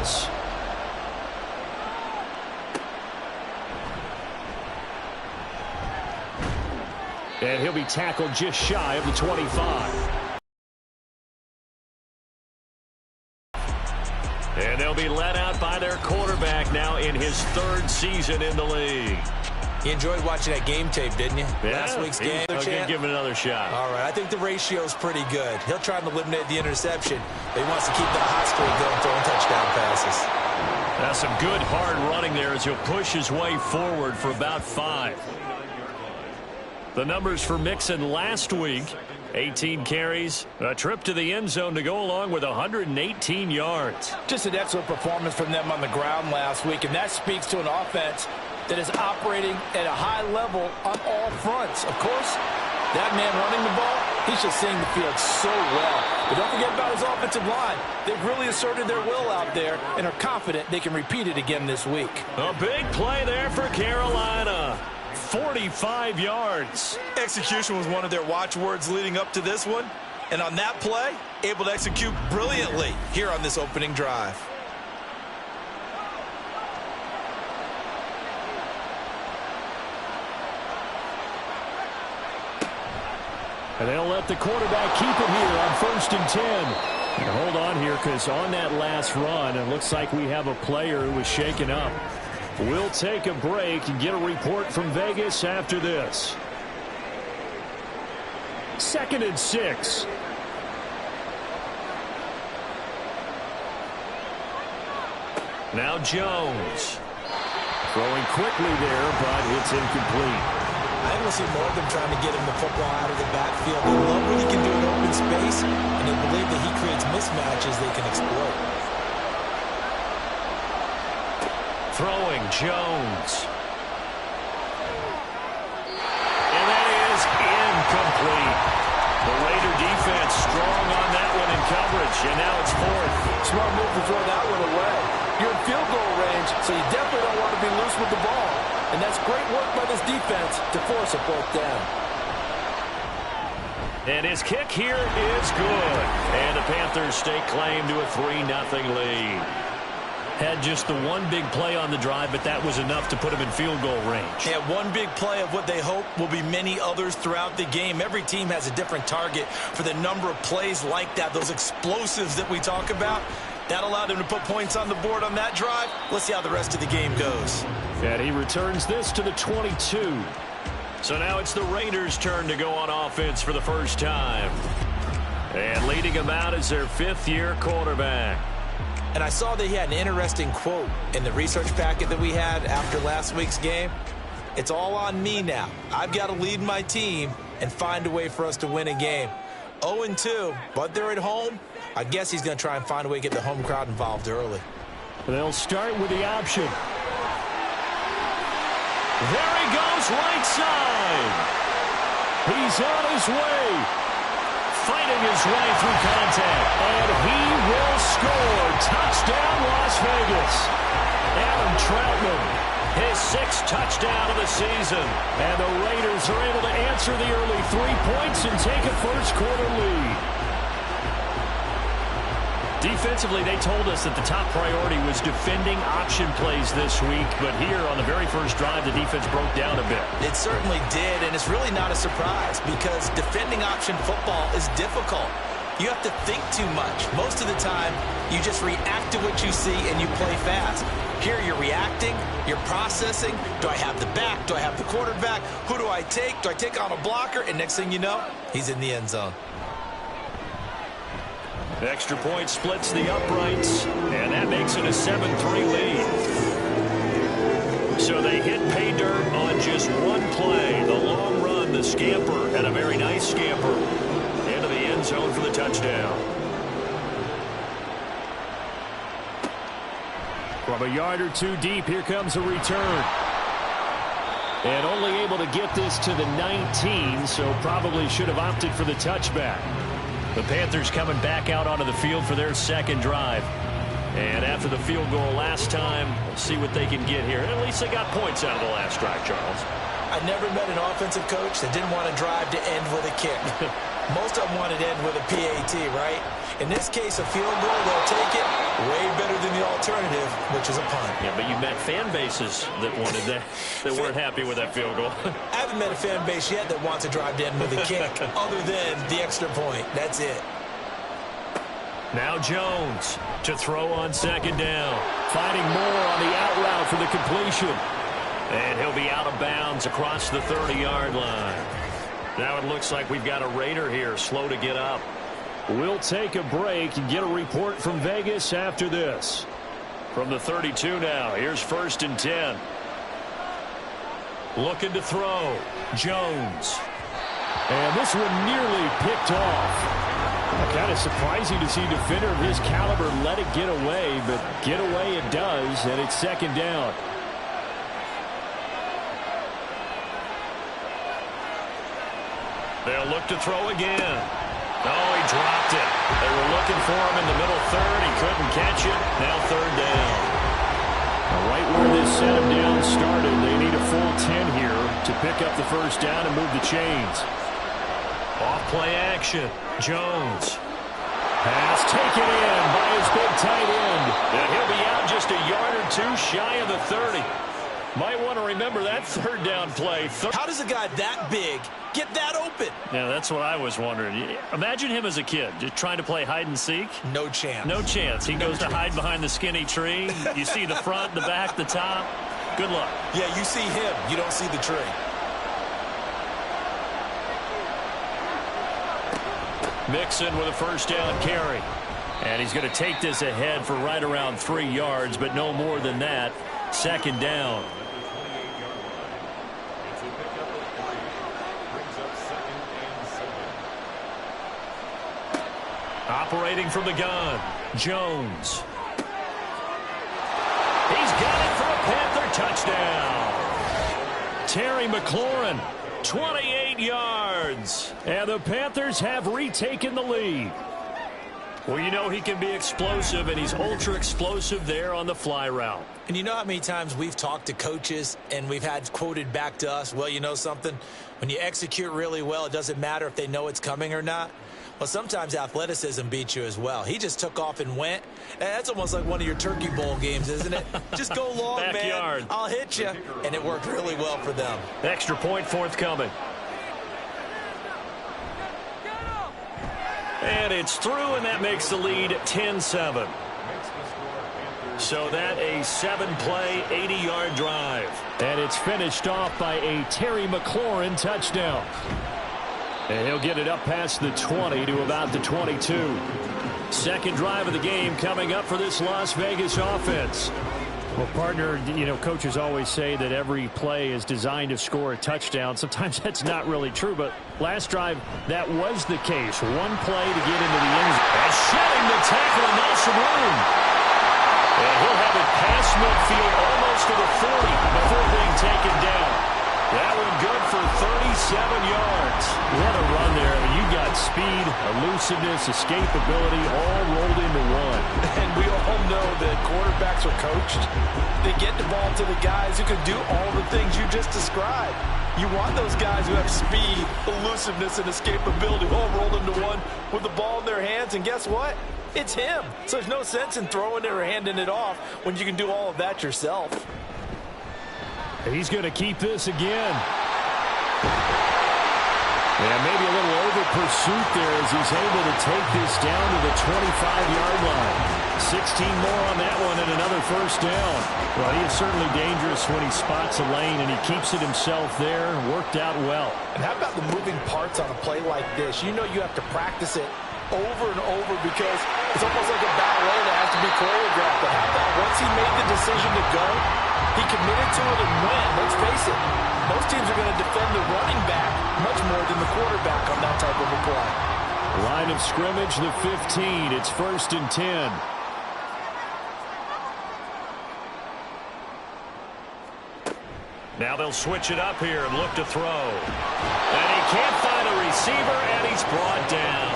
Vegas. And he'll be tackled just shy of the 25. And they'll be let out by their quarterback now in his 3rd season in the league. You enjoyed watching that game tape, didn't you? Yeah, Last week's game. Okay, give him another shot. All right, I think the ratio's pretty good. He'll try and eliminate the interception, but he wants to keep that hot streak going, throwing touchdown passes. That's some good hard running there as he'll push his way forward for about 5. The numbers for Mixon last week: 18 carries, a trip to the end zone to go along with 118 yards. Just an excellent performance from them on the ground last week, and that speaks to an offense that is operating at a high level on all fronts. Of course, that man running the ball, he's just seeing the field so well. But don't forget about his offensive line. They've really asserted their will out there and are confident they can repeat it again this week. A big play there for Carolina. 45 yards. Execution was one of their watchwords leading up to this one. And on that play, able to execute brilliantly here on this opening drive. And they'll let the quarterback keep it here on 1st and 10. And hold on here, because on that last run, it looks like we have a player who was shaken up. We'll take a break and get a report from Vegas after this. 2nd and 6. Now Jones. Throwing quickly there, but it's incomplete. I think we'll see more of them trying to get him the football out of the backfield. They love what he can do in open space, and they believe that he creates mismatches they can exploit. Throwing Jones. And that is incomplete. The Raider defense strong on that one in coverage, and now it's 4th. Smart move to throw that one away. You're in field goal range, so you definitely don't want to be loose with the ball. And that's great work by this defense to force a fourth down. And his kick here is good. And the Panthers stake claim to a 3-0 lead. Had just the one big play on the drive, but that was enough to put him in field goal range. Yeah, one big play of what they hope will be many others throughout the game. Every team has a different target for the number of plays like that, those explosives that we talk about. That allowed him to put points on the board on that drive. Let's see how the rest of the game goes. And he returns this to the 22. So now it's the Raiders' turn to go on offense for the first time. And leading him out is their 5th-year quarterback. And I saw that he had an interesting quote in the research packet that we had after last week's game. It's all on me now. I've got to lead my team and find a way for us to win a game. 0-2, but they're at home. I guess he's going to try and find a way to get the home crowd involved early. They'll start with the option. There he goes, right side. He's on his way. Fighting his way through contact. And he will score. Touchdown, Las Vegas. Adam Troutman, his 6th touchdown of the season. And the Raiders are able to answer the early 3 points and take a first-quarter lead. Defensively, they told us that the top priority was defending option plays this week, but here on the very first drive, the defense broke down a bit. It certainly did, and it's really not a surprise because defending option football is difficult. You have to think too much. Most of the time, you just react to what you see and you play fast. Here you're reacting, you're processing. Do I have the back? Do I have the quarterback? Who do I take? Do I take on a blocker? And next thing you know, he's in the end zone. Extra point splits the uprights, and that makes it a 7-3 lead. So they hit pay dirt on just one play. The long run, the scamper, and a very nice scamper into the end zone for the touchdown. From a yard or two deep, here comes a return. And only able to get this to the 19, so probably should have opted for the touchback. The Panthers coming back out onto the field for their 2nd drive. And after the field goal last time, we'll see what they can get here. And at least they got points out of the last drive, Charles. I never met an offensive coach that didn't want to drive to end with a kick. Most of them wanted to end with a PAT, right? In this case, a field goal, they'll take it. Way better than the alternative, which is a punt. Yeah, but you met fan bases that wanted that, that weren't happy with that field goal. I haven't met a fan base yet that wants to drive to end with a kick, other than the extra point. That's it. Now Jones to throw on second down. Finding more on the out route for the completion. And he'll be out of bounds across the 30-yard line. Now it looks like we've got a Raider here, slow to get up. We'll take a break and get a report from Vegas after this. From the 32 now, here's 1st and 10. Looking to throw. Jones. And this one nearly picked off. Kind of surprising to see a defender of his caliber let it get away, but get away it does, and it's 2nd down. They'll look to throw again. Oh, he dropped it. They were looking for him in the middle third. He couldn't catch it. Now 3rd down. Now right where this set him down started, they need a full 10 here to pick up the 1st down and move the chains. Off play action. Jones. Pass taken in by his big tight end. And he'll be out just a yard or two shy of the 30. Might want to remember that 3rd down play. How does a guy that big get that open? Yeah, that's what I was wondering. Imagine him as a kid, just trying to play hide and seek. No chance. No chance. He goes to hide behind the skinny tree. You see the front, the back, the top. Good luck. Yeah, you see him. You don't see the tree. Mixon with a 1st down carry. And he's going to take this ahead for right around 3 yards, but no more than that. 2nd down. Operating from the gun, Jones. He's got it for a Panther touchdown. Terry McLaurin, 28 yards. And the Panthers have retaken the lead. Well, you know he can be explosive, and he's ultra-explosive there on the fly route. And you know how many times we've talked to coaches and we've had quoted back to us, well, you know something? When you execute really well, it doesn't matter if they know it's coming or not. Well, sometimes athleticism beats you as well. He just took off and went. That's almost like one of your Turkey Bowl games, isn't it? Just go long, Backyard. man. I'll hit you. And it worked really well for them. Extra point forthcoming. And it's through, and that makes the lead 10-7. So that a 7-play, 80-yard drive. And it's finished off by a Terry McLaurin touchdown. And he'll get it up past the 20 to about the 22. 2nd drive of the game coming up for this Las Vegas offense. Well, partner, you know, coaches always say that every play is designed to score a touchdown. Sometimes that's not really true, but last drive, that was the case. One play to get into the end zone. And shedding the tackle, and that's some room. And he'll have it past midfield almost to the 40 before being taken down. That one good for 37 yards. What a run there. I mean, you got speed, elusiveness, escapability all rolled into one. And we all know that quarterbacks are coached. They get the ball to the guys who can do all the things you just described. You want those guys who have speed, elusiveness, and escapability all rolled into one with the ball in their hands. And guess what? It's him. So there's no sense in throwing it or handing it off when you can do all of that yourself. He's going to keep this again. Yeah, maybe a little over pursuit there as he's able to take this down to the 25-yard line. 16 more on that one and another 1st down. Well, he is certainly dangerous when he spots a lane, and he keeps it himself there. Worked out well. And how about the moving parts on a play like this? You know you have to practice it over and over because it's almost like a ballet that has to be choreographed. But how about once he made the decision to go, he committed to it and went. Let's face it, most teams are going to defend the running back much more than the quarterback on that type of a play. Line of scrimmage, the 15. It's 1st and 10. Now they'll switch it up here and look to throw. And he can't find a receiver, and he's brought down.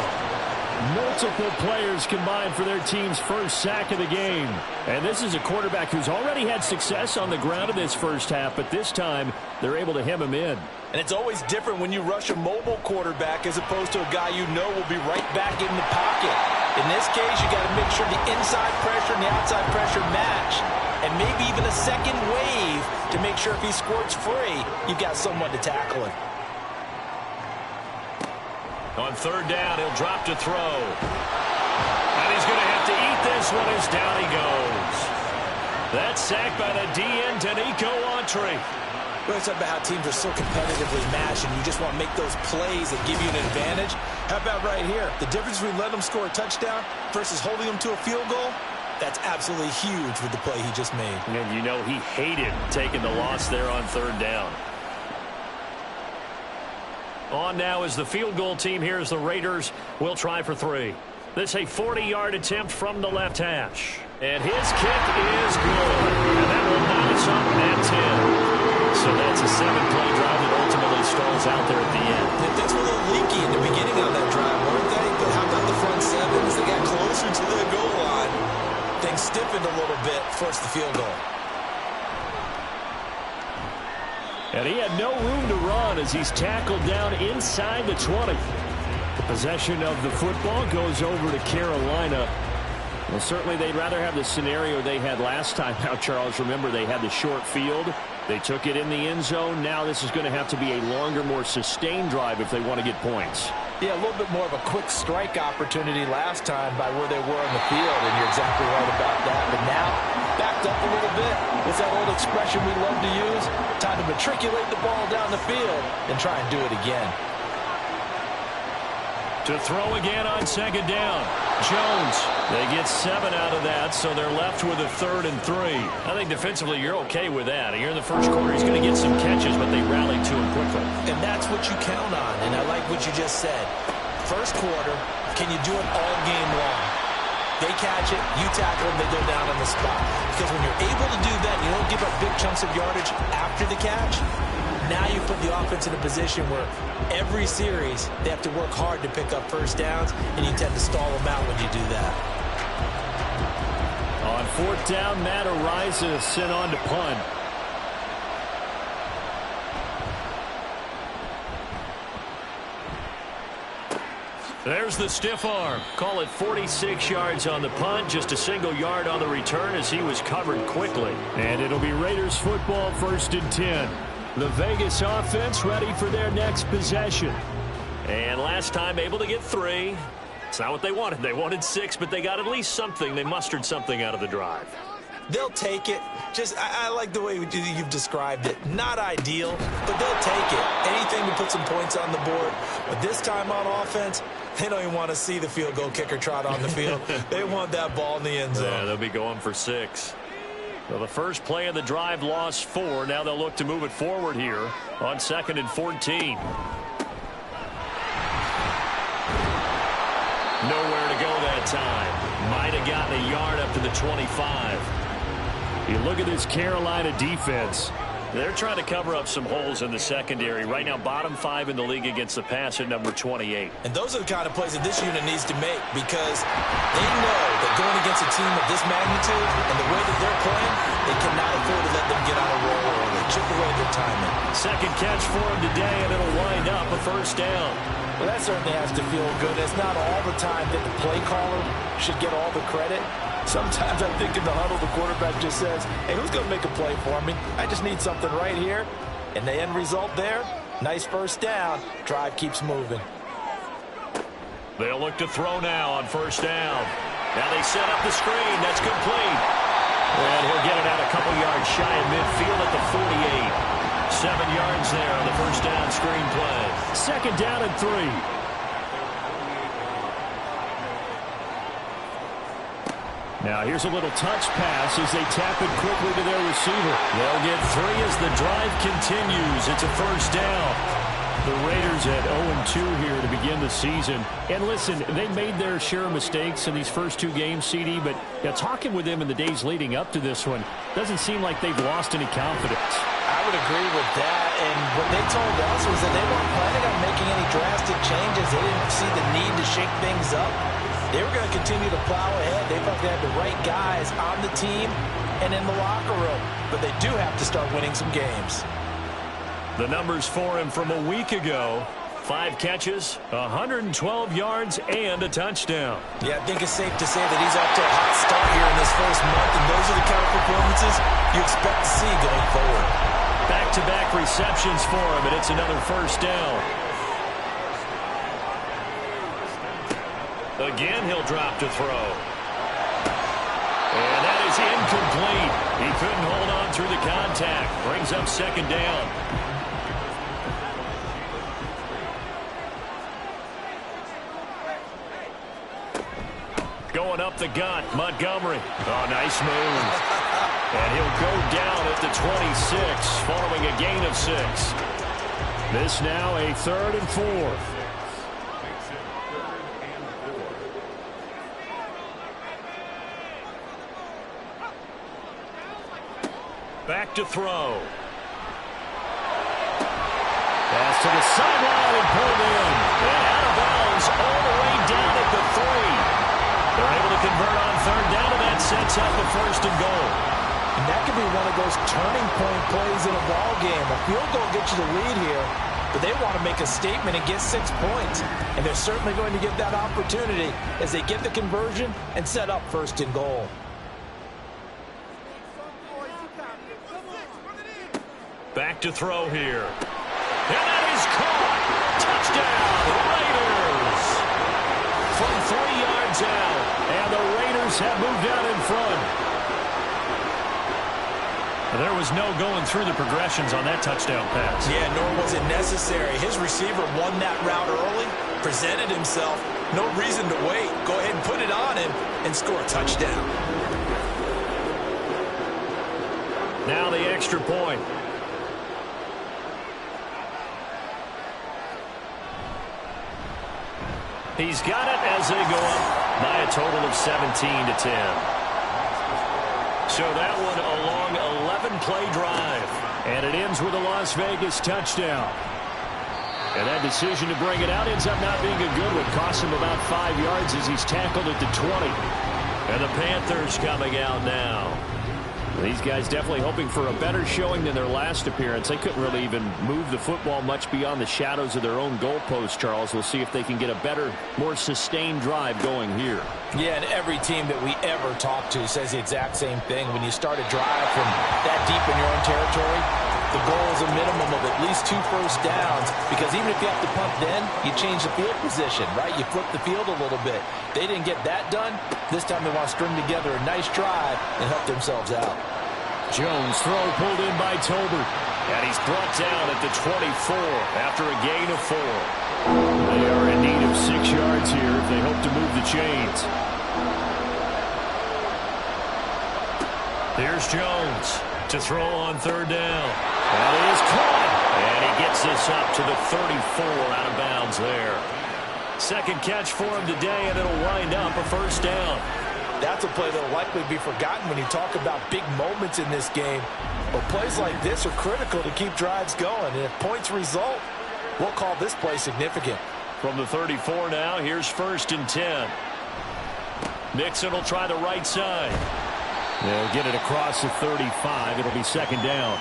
Multiple players combined for their team's first sack of the game. And this is a quarterback who's already had success on the ground in this first half, but this time they're able to hem him in. And it's always different when you rush a mobile quarterback as opposed to a guy you know will be right back in the pocket. In this case, you got to make sure the inside pressure and the outside pressure match. And maybe even a second wave to make sure if he squirts free, you've got someone to tackle him. On third down, he'll drop to throw. And he's going to have to eat this one as down he goes. That's sacked by the DN, Danico Autry. We're talking about how teams are so competitively matched, and you just want to make those plays that give you an advantage. How about right here? The difference between letting them score a touchdown versus holding them to a field goal, that's absolutely huge with the play he just made. And you know he hated taking the loss there on third down. On now is the field goal team here as the Raiders will try for 3. This a 40-yard attempt from the left hash. And his kick is good. And that will knock us up at 10. So that's a 7-play drive that ultimately stalls out there at the end. And things were a little leaky in the beginning of that drive, weren't they? But how about the front seven as they got closer to the goal line? Things stiffened a little bit, forced the field goal. And he had no room to run as he's tackled down inside the 20. The possession of the football goes over to Carolina. Well, certainly they'd rather have the scenario they had last time out, Charles. Remember, they had the short field. They took it in the end zone. Now this is going to have to be a longer, more sustained drive if they want to get points. Yeah, a little bit more of a quick strike opportunity last time by where they were on the field, and you're exactly right about that. But now, backed up a little bit. What's that old expression we love to use? Time to matriculate the ball down the field and try and do it again. To throw again on second down. Jones. They get 7 out of that, so they're left with a 3rd and 3. I think defensively you're okay with that. Here in the first quarter, he's going to get some catches, but they rallied to him quickly. And that's what you count on, and I like what you just said. First quarter, can you do it all game long? They catch it, you tackle them, they go down on the spot. Because when you're able to do that, you don't give up big chunks of yardage after the catch. Now you put the offense in a position where every series they have to work hard to pick up first downs, and you tend to stall them out when you do that. On 4th down, Matt Araiza sent on to punt. There's the stiff arm. Call it 46 yards on the punt, just a single yard on the return as he was covered quickly. And it'll be Raiders football, 1st and 10. The Vegas offense ready for their next possession. And last time able to get 3. It's not what they wanted. They wanted 6, but they got at least something. They mustered something out of the drive. They'll take it. I like the way you've described it. Not ideal, but they'll take it. Anything to put some points on the board. But this time on offense, they don't even want to see the field goal kicker trot on the field. They want that ball in the end zone. Yeah, they'll be going for 6. Well, the first play of the drive lost 4. Now they'll look to move it forward here on 2nd and 14. Nowhere to go that time. Might have gotten a yard up to the 25. You look at this Carolina defense. They're trying to cover up some holes in the secondary. Right now, bottom 5 in the league against the pass at number 28. And those are the kind of plays that this unit needs to make because they know that going against a team of this magnitude and the way that they're playing, they cannot afford to let them get on a roll early. Chip away their timing. Second catch for him today, and it'll wind up a 1st down. Well, that certainly has to feel good. It's not all the time that the play caller should get all the credit. Sometimes I think in the huddle, the quarterback just says, hey, who's going to make a play for me? I just need something right here. And the end result there, nice 1st down. Drive keeps moving. They'll look to throw now on 1st down. Now they set up the screen. That's complete. And he'll get it out a couple yards shy of midfield at the 48. 7 yards there on the 1st down screen play. 2nd down and 3. Now here's a little touch pass as they tap it quickly to their receiver. They'll get 3 as the drive continues. It's a 1st down. The Raiders at 0-2 here to begin the season. And listen, they made their share of mistakes in these first 2 games, CD, but talking with them in the days leading up to this one, doesn't seem like they've lost any confidence. I would agree with that. and what they told us was that they weren't planning on making any drastic changes. They didn't see the need to shake things up. They were going to continue to plow ahead. They felt they had the right guys on the team and in the locker room. But they do have to start winning some games. The numbers for him from a week ago: 5 catches, 112 yards, and a touchdown. Yeah, I think it's safe to say that he's off to a hot start here in this first month, and those are the kind of performances you expect to see going forward. Back-to-back receptions for him, and it's another first down. Again, he'll drop to throw. And that is incomplete. He couldn't hold on through the contact. Brings up second down. Going up the gut, Montgomery. Oh, nice move. And he'll go down at the 26, following a gain of 6. This now a 3rd and 4. Back to throw. Pass to the sideline and pulled in. And out of bounds all the way down at the 3. They're able to convert on 3rd down, and that sets up the 1st and goal. And that could be one of those turning point plays in a ball game. A field goal gets you the lead here, but they want to make a statement and get 6 points. And they're certainly going to get that opportunity as they get the conversion and set up 1st and goal. Back to throw here. And that is caught. Touchdown, Raiders. From 3 yards out, and the Raiders have moved out in front. There was no going through the progressions on that touchdown pass. Yeah, nor was it necessary. His receiver won that route early, presented himself. No reason to wait. Go ahead and put it on him and score a touchdown. Now the extra point. He's got it as they go up by a total of 17-10. So that one a long 11-play drive. And it ends with a Las Vegas touchdown. And that decision to bring it out ends up not being a good one. Costs him about 5 yards as he's tackled at the 20. And the Panthers coming out now. These guys definitely hoping for a better showing than their last appearance. They couldn't really even move the football much beyond the shadows of their own goalpost, Charles. We'll see if they can get a better, more sustained drive going here. Yeah, and every team that we ever talk to says the exact same thing. When you start a drive from that deep in your own territory, the goal is a minimum of at least 2 first downs, because even if you have to punt then, you change the field position, right? You flip the field a little bit. They didn't get that done. This time they want to string together a nice drive and help themselves out. Jones throw pulled in by Tolbert. And he's brought down at the 24 after a gain of 4. They are in need of 6 yards here if they hope to move the chains. Here's Jones to throw on 3rd down. That is caught. And he gets this up to the 34 out of bounds there. Second catch for him today, and it'll wind up a 1st down. That's a play that will likely be forgotten when you talk about big moments in this game. But plays like this are critical to keep drives going. And if points result, we'll call this play significant. From the 34 now, here's 1st and 10. Nixon will try the right side. They'll get it across the 35. It'll be 2nd down.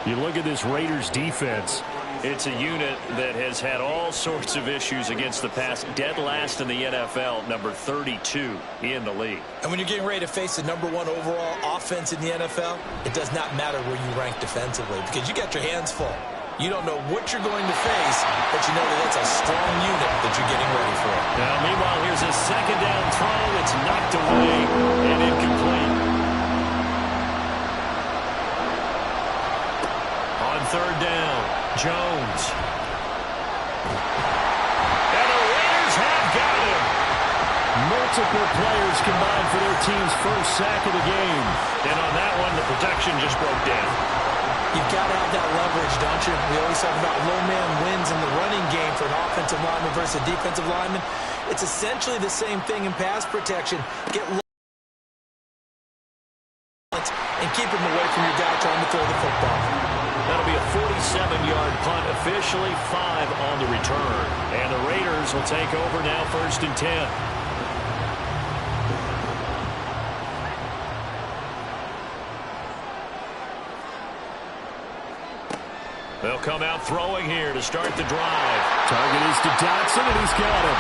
You look at this Raiders defense. It's a unit that has had all sorts of issues against the pass. Dead last in the NFL, number 32 in the league. And when you're getting ready to face the number 1 overall offense in the NFL, it does not matter where you rank defensively, because you got your hands full. You don't know what you're going to face, but you know that it's a strong unit that you're getting ready for. Now, meanwhile, here's a 2nd down throw. It's knocked away and incomplete. On 3rd down, Jones. And the Raiders have got him. Multiple players combined for their team's first sack of the game. And on that one, the protection just broke down. You've got to have that leverage, don't you? We always talk about low man wins in the running game for an offensive lineman versus a defensive lineman. It's essentially the same thing in pass protection. Get low and keep him away from your guy trying to throw the football. That'll be a 47-yard punt, officially 5 on the return. And the Raiders will take over now, 1st and 10. They'll come out throwing here to start the drive. Target is to Dotson, and he's got him.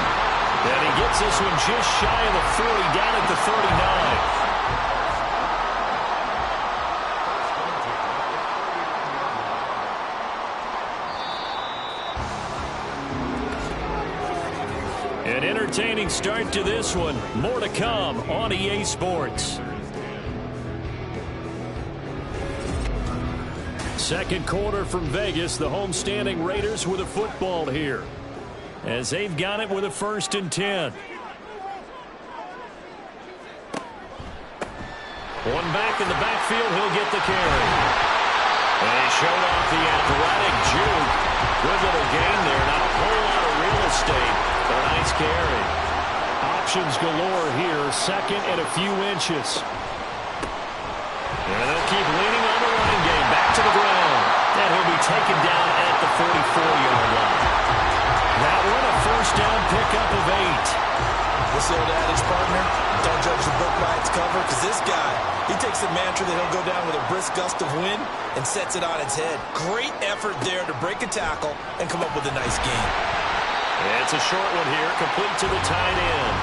And he gets this one just shy of the 40, down at the 39. An entertaining start to this one. More to come on EA Sports. Second quarter from Vegas. The homestanding Raiders with a football here, as they've got it with a 1st and 10. One back in the backfield. He'll get the carry. And he showed off the athletic juke. Good little gain there. Not a whole lot of real estate. A nice carry. Options galore here. 2nd and a few inches. And they'll keep leaning on the running game. Back to the ground. And he'll be taken down at the 44-yard line. That one a 1st down pickup of 8. This old adage, partner, don't judge the book by its cover, because this guy, he takes the mantra that he'll go down with a brisk gust of wind and sets it on its head. Great effort there to break a tackle and come up with a nice gain. It's a short one here, complete to the tight end.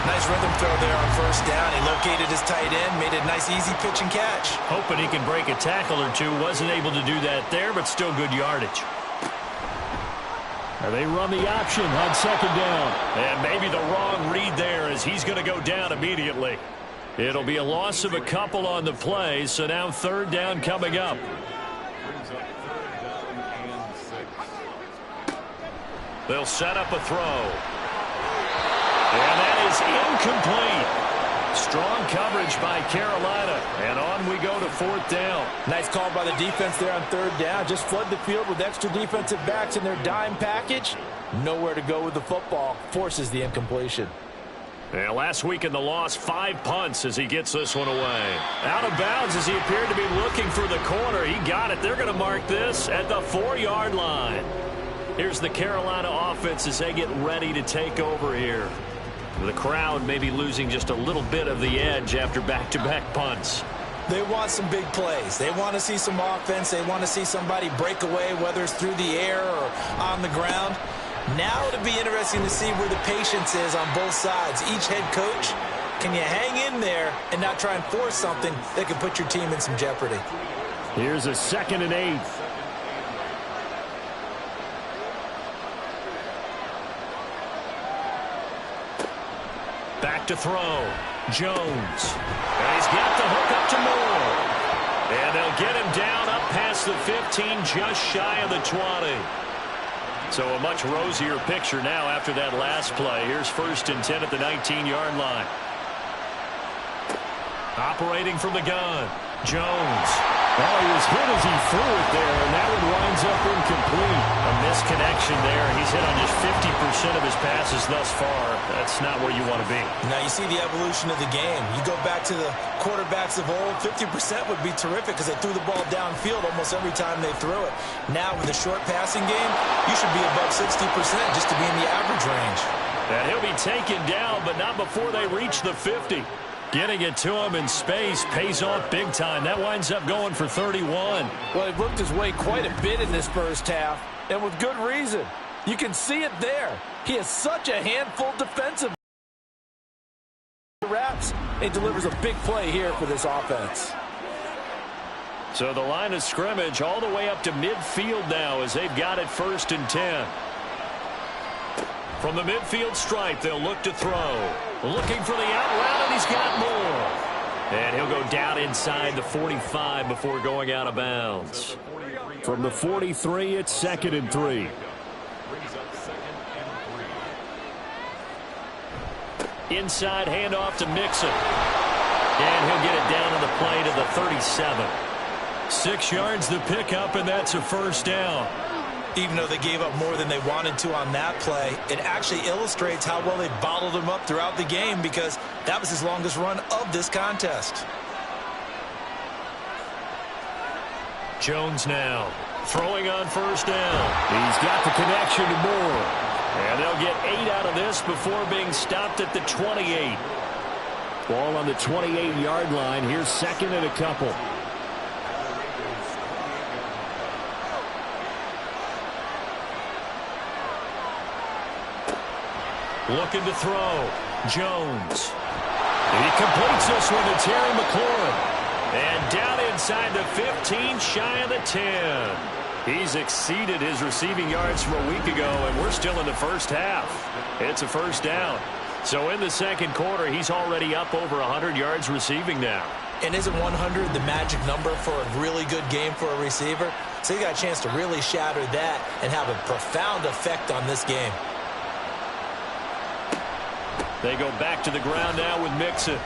Nice rhythm throw there on 1st down. He located his tight end, made it a nice easy pitch and catch. Hoping he can break a tackle or two. Wasn't able to do that there, but still good yardage. And they run the option on 2nd down. And maybe the wrong read there, as he's going to go down immediately. It'll be a loss of a couple on the play, so now 3rd down coming up. They'll set up a throw. And that is incomplete. Strong coverage by Carolina. And on we go to 4th down. Nice call by the defense there on 3rd down. Just flood the field with extra defensive backs in their dime package. Nowhere to go with the football. Forces the incompletion. And last week in the loss, 5 punts as he gets this one away. Out of bounds as he appeared to be looking for the corner. He got it. They're going to mark this at the 4-yard line. Here's the Carolina offense as they get ready to take over here. The crowd may be losing just a little bit of the edge after back-to-back punts. They want some big plays. They want to see some offense. They want to see somebody break away, whether it's through the air or on the ground. Now it'll be interesting to see where the patience is on both sides. Each head coach, can you hang in there and not try and force something that could put your team in some jeopardy? Here's a 2nd and 8. Back to throw. Jones. And he's got the hook up to Moore. And they'll get him down up past the 15, just shy of the 20. So a much rosier picture now after that last play. Here's 1st and 10 at the 19-yard line. Operating from the gun. Jones. Oh, he was hit as he threw it there, and that one winds up incomplete. A misconnection there. He's hit on just 50% of his passes thus far. That's not where you want to be. Now you see the evolution of the game. You go back to the quarterbacks of old, 50% would be terrific because they threw the ball downfield almost every time they threw it. Now with the short passing game, you should be above 60% just to be in the average range. And he'll be taken down, but not before they reach the 50. Getting it to him in space pays off big time. That winds up going for 31. Well, he looked his way quite a bit in this first half, and with good reason. You can see it there. He has such a handful defensively. Wraps and delivers a big play here for this offense. So the line of scrimmage all the way up to midfield now as they've got it 1st and 10. From the midfield stripe, they'll look to throw. Looking for the out route, and he's got more. And he'll go down inside the 45 before going out of bounds. From the 43, it's 2nd and 3. Inside handoff to Mixon. And he'll get it down to the play to the 37. 6 yards the pickup, and that's a 1st down. Even though they gave up more than they wanted to on that play, it actually illustrates how well they bottled him up throughout the game because that was his longest run of this contest. Jones now throwing on first down. He's got the connection to Moore. And they'll get 8 out of this before being stopped at the 28. Ball on the 28-yard line. Here's second and a couple. Looking to throw. Jones. He completes this one to Terry McLaurin. And down inside the 15, shy of the 10. He's exceeded his receiving yards from a week ago, and we're still in the first half. It's a first down. So in the second quarter, he's already up over 100 yards receiving now. And isn't 100 the magic number for a really good game for a receiver? So he got a chance to really shatter that and have a profound effect on this game. They go back to the ground now with Mixon.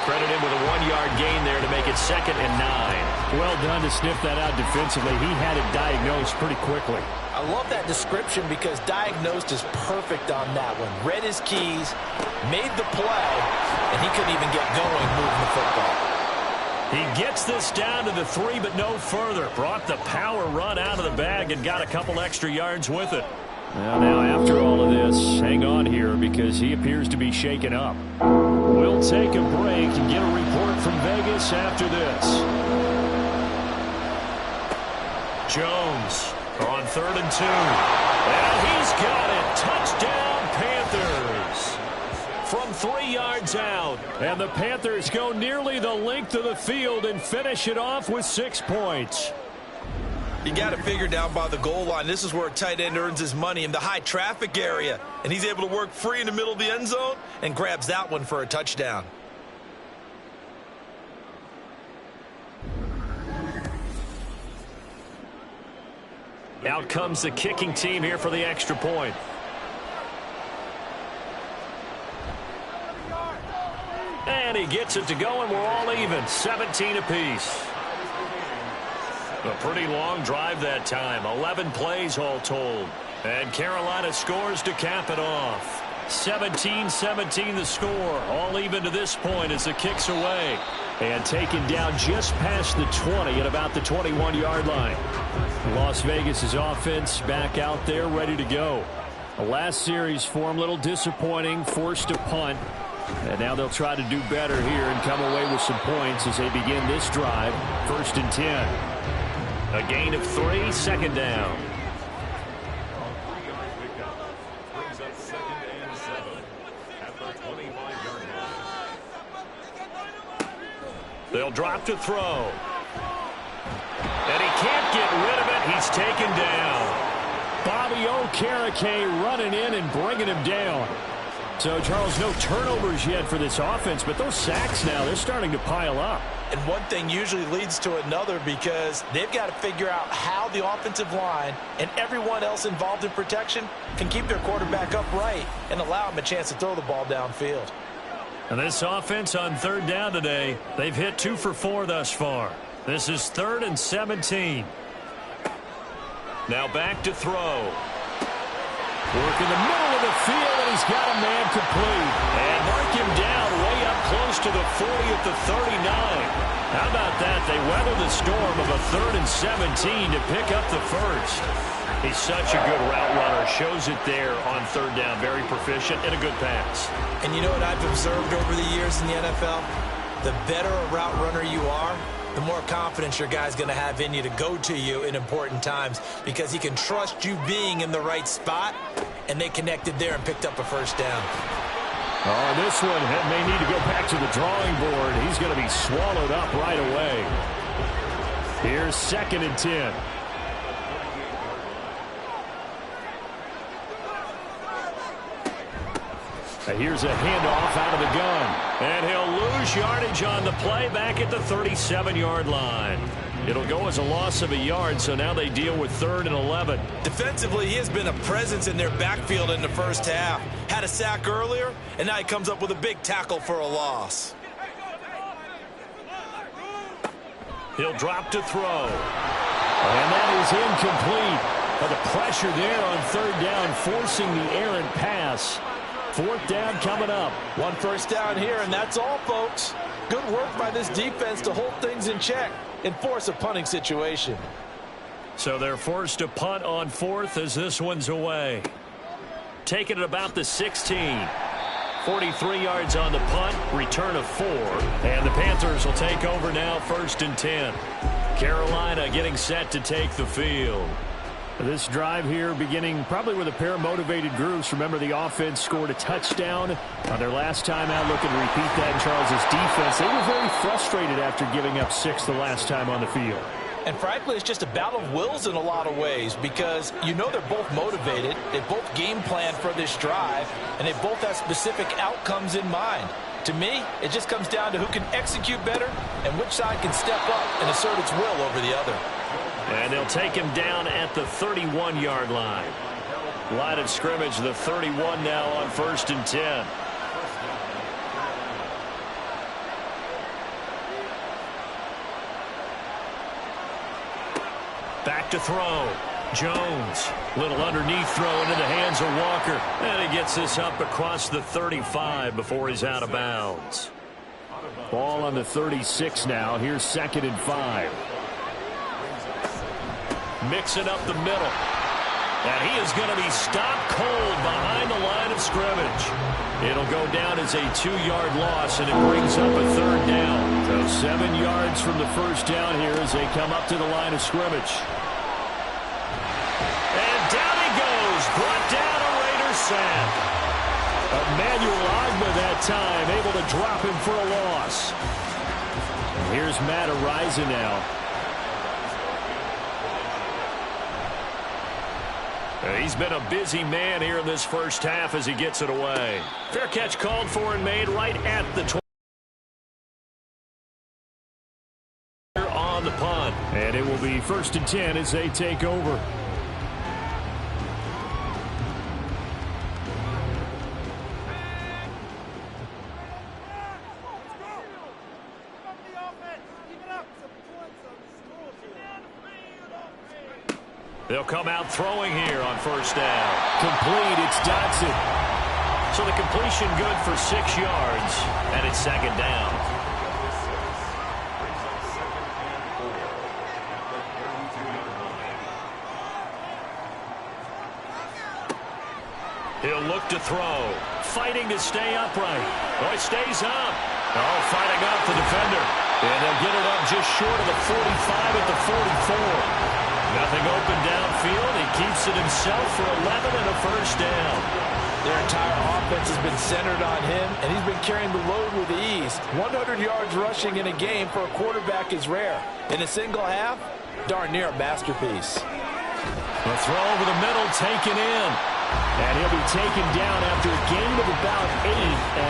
Credit him with a 1-yard gain there to make it 2nd and 9. Well done to sniff that out defensively. He had it diagnosed pretty quickly. I love that description because diagnosed is perfect on that one. Read his keys, made the play, and he couldn't even get going moving the football. He gets this down to the 3, but no further. Brought the power run out of the bag and got a couple extra yards with it. Well, now after all of this, hang on here because he appears to be shaken up. We'll take a break and get a report from Vegas after this. Jones on 3rd and 2. And he's got it. Touchdown, Panthers. From 3 yards out. And the Panthers go nearly the length of the field and finish it off with 6 points. You got to figure down by the goal line. This is where a tight end earns his money in the high traffic area. And he's able to work free in the middle of the end zone and grabs that one for a touchdown. Out comes the kicking team here for the extra point. And he gets it to go, and we're all even. 17 apiece. A pretty long drive that time. 11 plays all told. And Carolina scores to cap it off. 17-17 the score. All even to this point as the kick's away. And taken down just past the 20 at about the 21-yard line. Las Vegas' offense back out there ready to go. The last series for them, a little disappointing, forced a punt. And now they'll try to do better here and come away with some points as they begin this drive. 1st and 10. A gain of 3, 2nd down. They'll drop to throw. And he can't get rid of it. He's taken down. Bobby Okereke running in and bringing him down. So, Charles, no turnovers yet for this offense, but those sacks now, they're starting to pile up. And one thing usually leads to another because they've got to figure out how the offensive line and everyone else involved in protection can keep their quarterback upright and allow him a chance to throw the ball downfield. And this offense on 3rd down today, they've hit 2 for 4 thus far. This is 3rd and 17. Now back to throw. Work in the middle of the field, and he's got a man complete. And mark him down way up close to the 40 at the 39. How about that? They weather the storm of a 3rd and 17 to pick up the first. He's such a good route runner. Shows it there on 3rd down. Very proficient and a good pass. And you know what I've observed over the years in the NFL? The better a route runner you are, the more confidence your guy's going to have in you to go to you in important times because he can trust you being in the right spot, and they connected there and picked up a first down. Oh, this one may need to go back to the drawing board. He's going to be swallowed up right away. Here's 2nd and 10. Here's a handoff out of the gun. And he'll lose yardage on the play back at the 37-yard line. It'll go as a loss of a yard, so now they deal with 3rd and 11. Defensively, he has been a presence in their backfield in the first half. Had a sack earlier, and now he comes up with a big tackle for a loss. He'll drop to throw. And that is incomplete. But the pressure there on 3rd down, forcing the errant pass. 4th down coming up. 1 first down here, and that's all, folks. Good work by this defense to hold things in check. and force a punting situation. So they're forced to punt on 4th as this one's away. Taking it about the 16. 43 yards on the punt, return of 4. And the Panthers will take over now, 1st and 10. Carolina getting set to take the field. This drive here beginning probably with a pair of motivated groups. Remember, the offense scored a touchdown on their last time out, looking to repeat that in Charles' defense. They were very frustrated after giving up 6 the last time on the field. And frankly, it's just a battle of wills in a lot of ways because you know they're both motivated. They both game plan for this drive, and they both have specific outcomes in mind. To me, it just comes down to who can execute better and which side can step up and assert its will over the other. And they'll take him down at the 31-yard line. Line of scrimmage, the 31 now on 1st and 10. Back to throw. Jones. Little underneath throw into the hands of Walker. And he gets this up across the 35 before he's out of bounds. Ball on the 36 now. Here's 2nd and 5. Mixing up the middle. And he is going to be stopped cold behind the line of scrimmage. It'll go down as a 2-yard loss, and it brings up a 3rd down. So 7 yards from the first down here as they come up to the line of scrimmage. And down he goes. Brought down a Raider sack. Emmanuel Ogbah that time able to drop him for a loss. And here's Matt Araiza now. He's been a busy man here in this first half as he gets it away. Fair catch called for and made right at the 20 on the punt. And it will be 1st and 10 as they take over. They'll come out throwing here on 1st down. Complete, it's Dotson. So the completion good for 6 yards, and it's 2nd down. He'll look to throw. Fighting to stay upright. Oh, he stays up. Oh, fighting off the defender. And they'll get it up just short of the 45 at the 44. Nothing open downfield. He keeps it himself for 11 and a 1st down. Their entire offense has been centered on him, and he's been carrying the load with ease. 100 yards rushing in a game for a quarterback is rare. In a single half, darn near a masterpiece. The throw over the middle taken in. And he'll be taken down after a gain of about 8,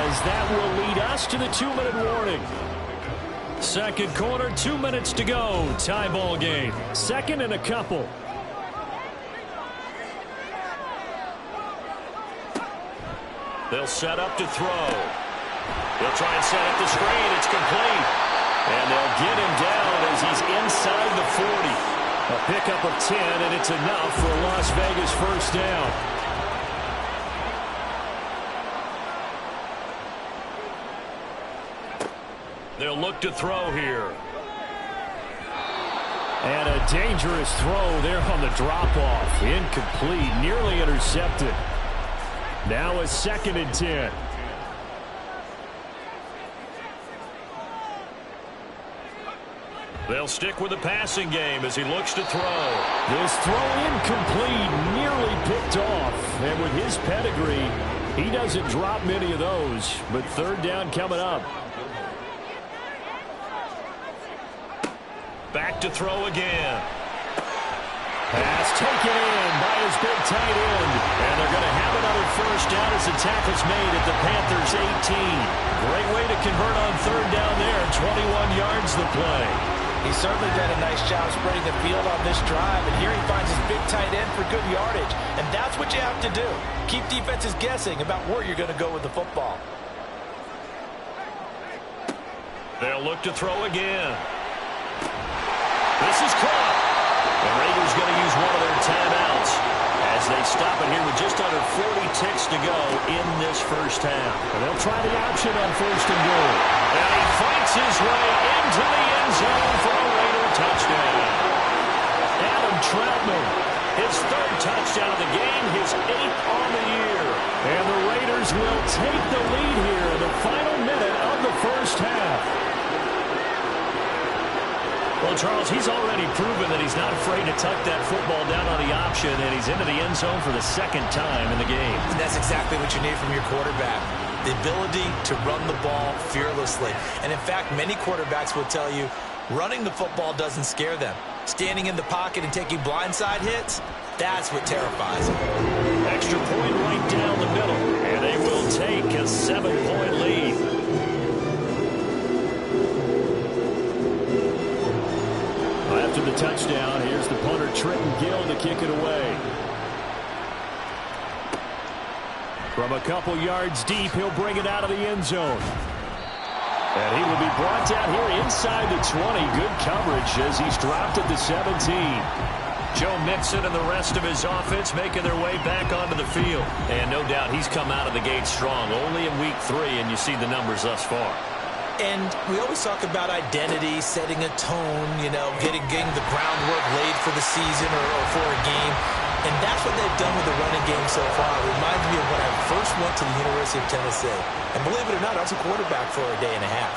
as that will lead us to the 2-minute warning. Second quarter, 2 minutes to go. Tie ball game. 2nd and a couple. They'll set up to throw. They'll try and set up the screen. It's complete. And they'll get him down as he's inside the 40. A pickup of 10, and it's enough for a Las Vegas 1st down. They'll look to throw here. And a dangerous throw there on the drop-off. Incomplete, nearly intercepted. Now a 2nd and 10. They'll stick with the passing game as he looks to throw. This throw incomplete, nearly picked off. And with his pedigree, he doesn't drop many of those. But 3rd down coming up. Back to throw again. Pass taken in by his big tight end. And they're going to have another 1st down as the tackle's made at the Panthers' 18. Great way to convert on 3rd down there. 21 yards the play. He's certainly done a nice job spreading the field on this drive, and here he finds his big tight end for good yardage. And that's what you have to do. Keep defenses guessing about where you're going to go with the football. They'll look to throw again. This is caught. The Raiders going to use one of their timeouts as they stop it here with just under 40 ticks to go in this first half. And they'll try the option on 1st and goal. And he fights his way into the end zone for a Raider Well, Charles, he's already proven that he's not afraid to tuck that football down on the option, and he's into the end zone for the second time in the game. And that's exactly what you need from your quarterback. The ability to run the ball fearlessly. And in fact, many quarterbacks will tell you running the football doesn't scare them. Standing in the pocket and taking blindside hits, that's what terrifies them. Extra point right down the middle, and they will take a 7-point lead. After the touchdown, here's the punter Trenton Gill to kick it away. From a couple yards deep, he'll bring it out of the end zone. And he will be brought down here inside the 20. Good coverage as he's dropped at the 17. Joe Mixon and the rest of his offense making their way back onto the field. And no doubt he's come out of the gate strong. Only in week 3, and you see the numbers thus far. And we always talk about identity, setting a tone, getting the groundwork laid for the season or for a game. And that's what they've done with the running game so far. It reminds me of when I first went to the University of Tennessee. And believe it or not, I was a quarterback for a day and a half.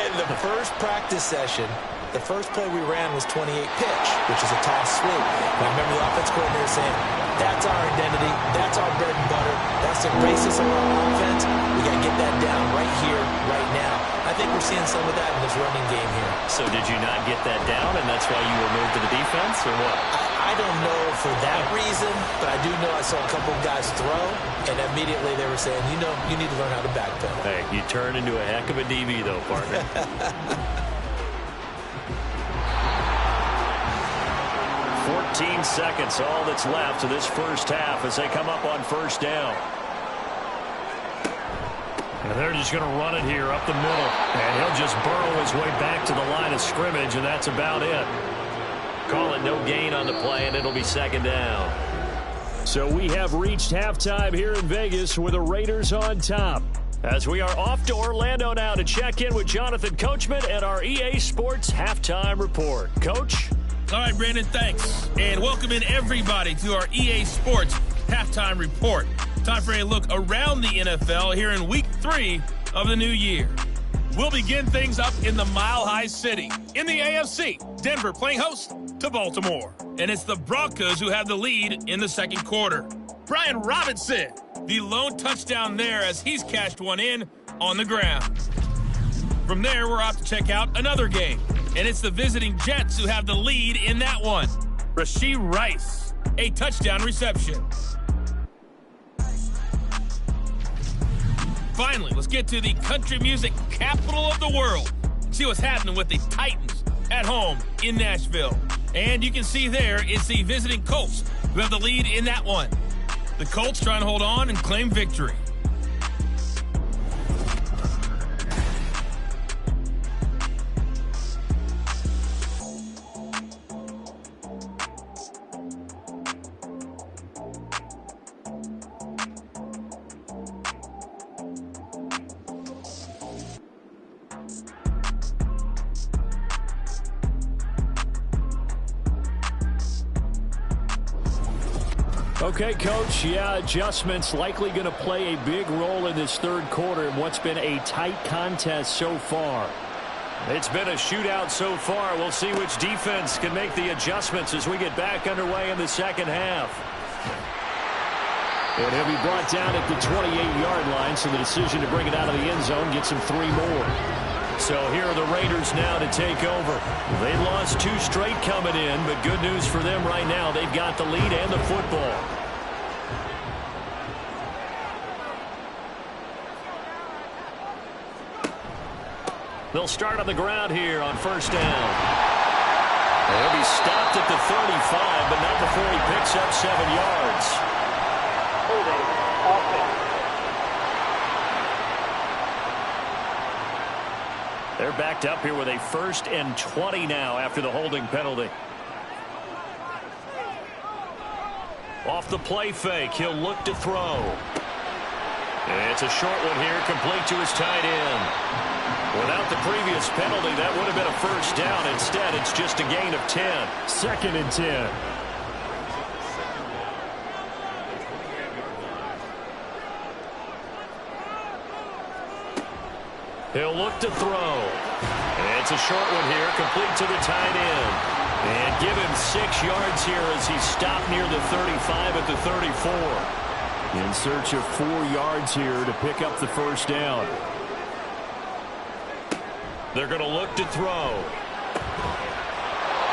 And the first practice session, the first play we ran was 28 pitch, which is a toss sweep. And I remember the offense coordinator saying, that's our identity, that's our bread and butter, that's the basis of our offense. We got to get that down right here, right now. I think we're seeing some of that in this running game here. So did you not get that down, and that's why you were moved to the defense, or what? I don't know for that reason, but I do know I saw a couple of guys throw, and immediately they were saying, you need to learn how to backpedal. Hey, you turn into a heck of a DB, though, partner. 14 seconds, all that's left of this first half as they come up on first down. And they're just going to run it here up the middle. And he'll just burrow his way back to the line of scrimmage, and that's about it. Call it no gain on the play, and it'll be second down. So we have reached halftime here in Vegas with the Raiders on top. As we are off to Orlando now to check in with Jonathan Coachman and our EA Sports Halftime Report. Coach? All right, Brandon, thanks. And welcome in everybody to our EA Sports Halftime Report. Time for a look around the NFL here in Week 3 of the new year. We'll begin things up in the Mile High City. In the AFC, Denver playing host to Baltimore. And it's the Broncos who have the lead in the second quarter. Brian Robinson, the lone touchdown there as he's cashed one in on the ground. From there, we're off to check out another game. And it's the visiting Jets who have the lead in that one. Rashee Rice, a touchdown reception. Finally, let's get to the country music capital of the world. See what's happening with the Titans at home in Nashville. And you can see there it's the visiting Colts who have the lead in that one. The Colts trying to hold on and claim victory. Okay, Coach, adjustments likely going to play a big role in this third quarter in what's been a tight contest so far. It's been a shootout so far. We'll see which defense can make the adjustments as we get back underway in the second half. And he'll be brought down at the 28-yard line, so the decision to bring it out of the end zone gets him 3 more. So here are the Raiders now to take over. They lost 2 straight coming in, but good news for them right now. They've got the lead and the football. They'll start on the ground here on first down. They'll be stopped at the 35, but not before he picks up 7 yards. Holding offense. They're backed up here with a 1st and 20 now after the holding penalty. Off the play fake, he'll look to throw. It's a short one here, complete to his tight end. Without the previous penalty, that would have been a first down. Instead, it's just a gain of 10. 2nd and 10. He'll look to throw. And It's a short one here, complete to the tight end. And give him 6 yards here as he stopped near the 35 at the 34. In search of 4 yards here to pick up the first down. They're going to look to throw.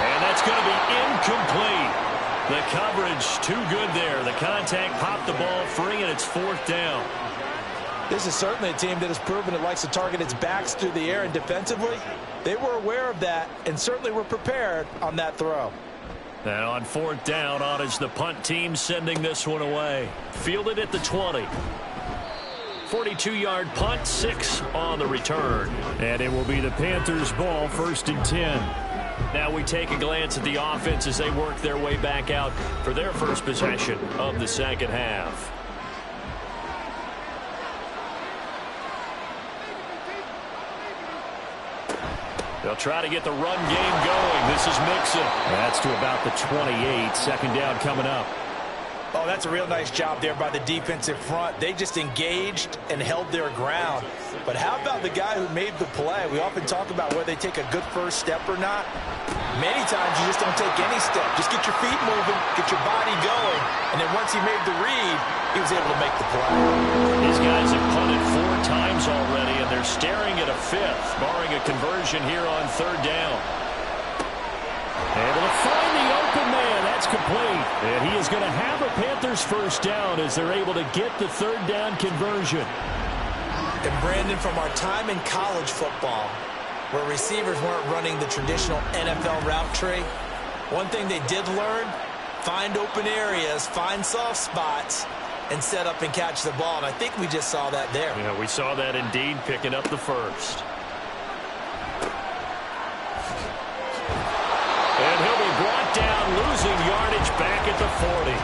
And that's going to be incomplete. The coverage too good there. The contact popped the ball free, and it's 4th down. This is certainly a team that has proven it likes to target its backs through the air, and defensively, they were aware of that and certainly were prepared on that throw. And on 4th down, on is the punt team sending this one away. Fielded at the 20. 42-yard punt, 6 on the return. And it will be the Panthers' ball, 1st and 10. Now we take a glance at the offense as they work their way back out for their first possession of the second half. They'll try to get the run game going. This is Mixon. That's to about the 28. 2nd down coming up. Oh, that's a real nice job there by the defensive front. They just engaged and held their ground. But how about the guy who made the play? We often talk about whether they take a good first step or not. Many times you just don't take any step. Just get your feet moving, get your body going, and then once he made the read, he was able to make the play. These guys have punted 4 times already, and they're staring at a 5th, barring a conversion here on 3rd down. Able to find the open man. That's complete. And he is going to have a Panthers first down as they're able to get the 3rd down conversion. And Brandon, from our time in college football, where receivers weren't running the traditional NFL route tree, one thing they did learn, find open areas, find soft spots, and set up and catch the ball. And I think we just saw that there. Yeah, we saw that indeed, picking up the first. And he'll be brought down, losing yardage back at the 40.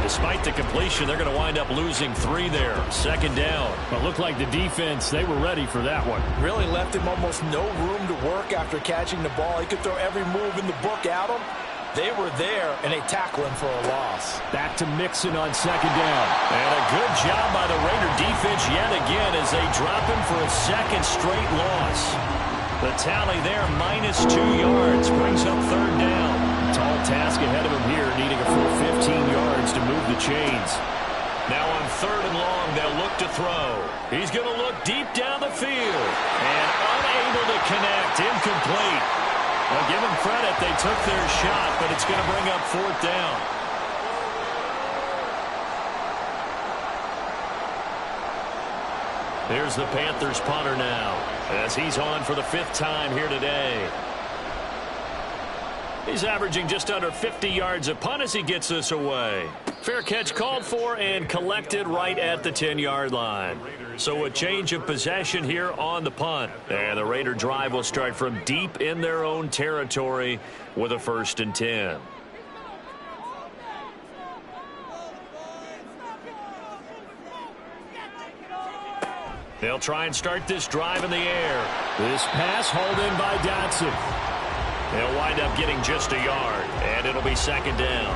Despite the completion, they're going to wind up losing 3 there. 2nd down. But looked like the defense, they were ready for that one. Really left him almost no room to work after catching the ball. He could throw every move in the book at him. They were there, and they tackle him for a loss. Back to Mixon on 2nd down. And a good job by the Raider defense yet again as they drop him for a 2nd straight loss. The tally there, -2 yards, brings up 3rd down. Tall task ahead of him here, needing a full 15 yards to move the chains. Now on 3rd and long, they'll look to throw. He's going to look deep down the field. And unable to connect, incomplete. Well, give them credit, they took their shot, but it's going to bring up 4th down. Here's the Panthers punter now, as he's on for the 5th time here today. He's averaging just under 50 yards a punt as he gets this away. Fair catch called for and collected right at the 10-yard line. So a change of possession here on the punt. And the Raider drive will start from deep in their own territory with a 1st and 10. They'll try and start this drive in the air. This pass hauled in by Dotson. They'll wind up getting just a yard, and it'll be 2nd down.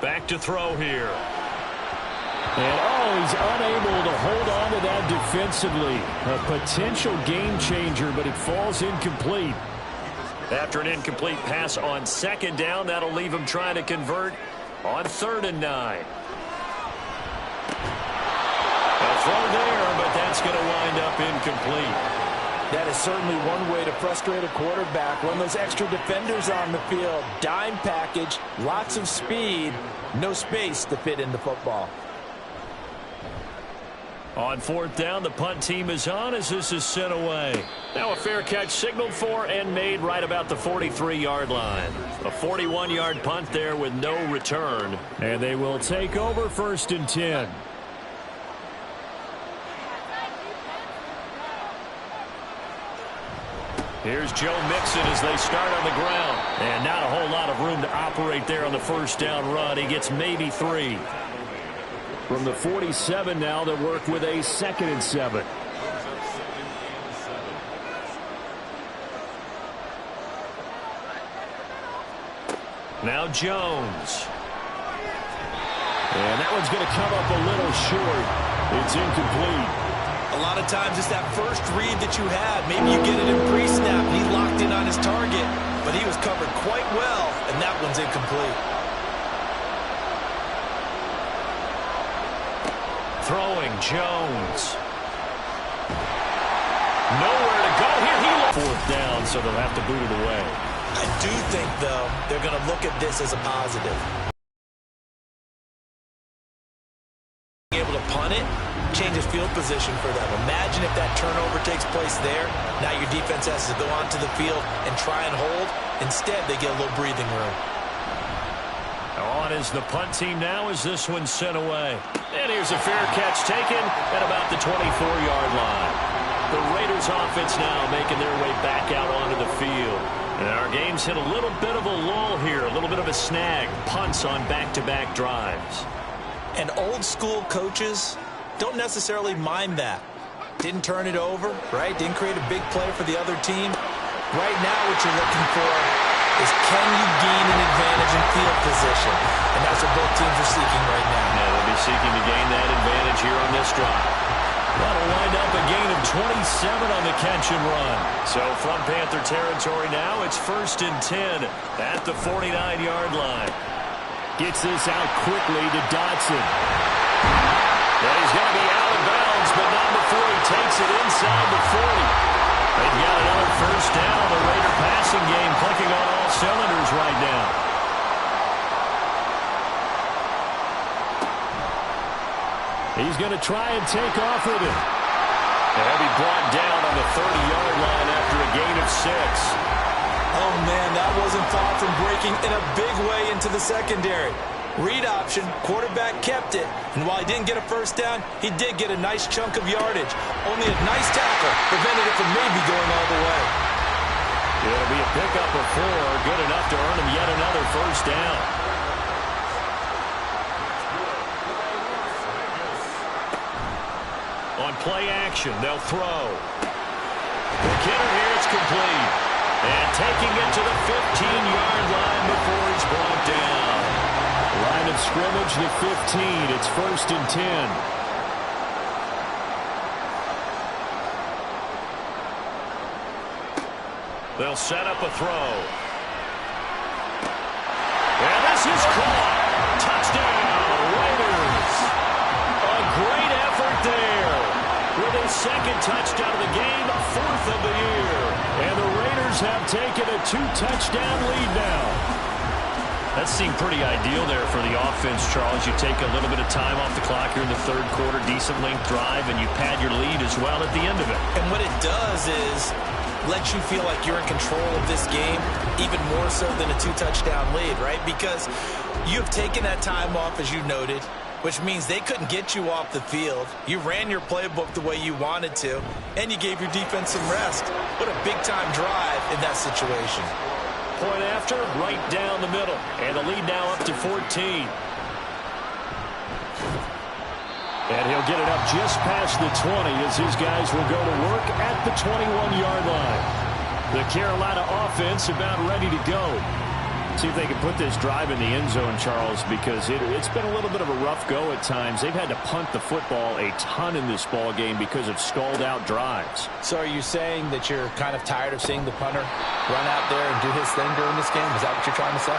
Back to throw here. And, he's unable to hold on to that defensively. A potential game changer, but it falls incomplete. After an incomplete pass on 2nd down, that'll leave him trying to convert on 3rd and 9. A throw there, but that's going to wind up incomplete. That is certainly one way to frustrate a quarterback. When those extra defenders on the field, dime package, lots of speed, no space to fit in the football. On 4th down, the punt team is on as this is sent away. Now a fair catch signaled for and made right about the 43-yard line. A 41-yard punt there with no return. And they will take over 1st and 10. Here's Joe Mixon as they start on the ground. And not a whole lot of room to operate there on the 1st down run. He gets maybe 3. From the 47 now, they'll work with a 2nd and 7. Now Jones. And that one's going to come up a little short. It's incomplete. A lot of times it's that first read that you had. Maybe you get it in pre-snap and he locked in on his target, but he was covered quite well, and that one's incomplete. Throwing Jones. Nowhere to go here. He fourth down, so they'll have to boot it away. I do think, though, they're going to look at this as a positive. Being able to punt it changes field position for them. Imagine if that turnover takes place there. Now your defense has to go onto the field and try and hold. Instead, they get a little breathing room. On is the punt team now as this one's sent away. And here's a fair catch taken at about the 24-yard line. The Raiders offense now making their way back out onto the field. And our game's hit a little bit of a lull here, a little bit of a snag. Punts on back-to-back drives. And old-school coaches don't necessarily mind that. Didn't turn it over, right? Didn't create a big play for the other team. Right now what you're looking for is can you gain an advantage in field position? And that's what both teams are seeking right now. Yeah, they'll be seeking to gain that advantage here on this drive. That'll wind up a gain of 27 on the catch and run. So from Panther territory now, it's 1st and 10 at the 49-yard line. Gets this out quickly to Dotson. And he's going to be out of bounds, but not before he takes it inside the 40. They've got another first down. The Raider passing game clicking on all cylinders right now. He's going to try and take off with it. And he'll be brought down on the 30-yard line after a gain of 6. Oh, man, that wasn't far from breaking in a big way into the secondary. Read option, quarterback kept it, and while he didn't get a first down, he did get a nice chunk of yardage. Only a nice tackle prevented it from maybe going all the way. It'll be a pickup of 4, good enough to earn him yet another first down. On play action, they'll throw. McKinnon here, it's complete. And taking it to the 15-yard line before he's brought down. Line of scrimmage, the 15. It's 1st and 10. They'll set up a throw. And this is caught. Touchdown, Raiders. A great effort there. With his second touchdown of the game, 4th of the year. And the Raiders have taken a 2-touchdown lead now. That seemed pretty ideal there for the offense, Charles. You take a little bit of time off the clock here in the third quarter, decent length drive, and you pad your lead as well at the end of it. And what it does is let you feel like you're in control of this game, even more so than a 2-touchdown lead, right? Because you've taken that time off, as you noted, which means they couldn't get you off the field. You ran your playbook the way you wanted to, and you gave your defense some rest. What a big-time drive in that situation. Point after, right down the middle. And the lead now up to 14. And he'll get it up just past the 20 as his guys will go to work at the 21-yard line. The Carolina offense about ready to go. See if they can put this drive in the end zone, Charles, because it's been a little bit of a rough go at times. They've had to punt the football a ton in this ball game because of stalled-out drives. So are you saying that you're kind of tired of seeing the punter run out there and do his thing during this game? Is that what you're trying to say?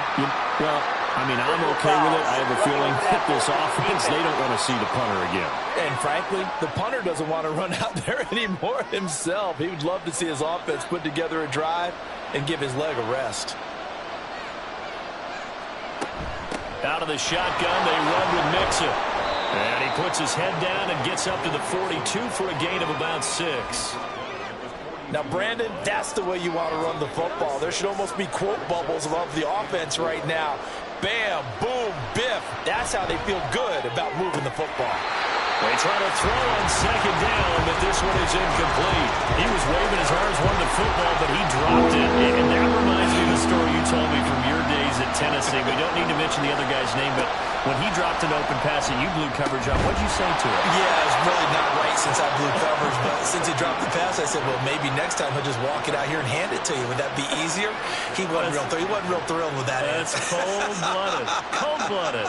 Well, I mean, I'm okay with it. I have a feeling that this offense, they don't want to see the punter again. And frankly, the punter doesn't want to run out there anymore himself. He would love to see his offense put together a drive and give his leg a rest. Out of the shotgun, they run with Mixon. And he puts his head down and gets up to the 42 for a gain of about 6. Now, Brandon, that's the way you want to run the football. There should almost be quote bubbles of the offense right now. Bam, boom, biff. That's how they feel good about moving the football. They try to throw on second down, but this one is incomplete. He was waving his arms, wanting the football, but he dropped it. And that reminds me of the story you told me from your days at Tennessee. We don't need to mention the other guy's name, but when he dropped an open pass and you blew coverage up, what'd you say to him? Yeah, it's really not right since I blew coverage, but since he dropped the pass, I said, well, maybe next time he'll just walk it out here and hand it to you. Would that be easier? He wasn't real thrilled with that answer. That's cold-blooded. Cold-blooded.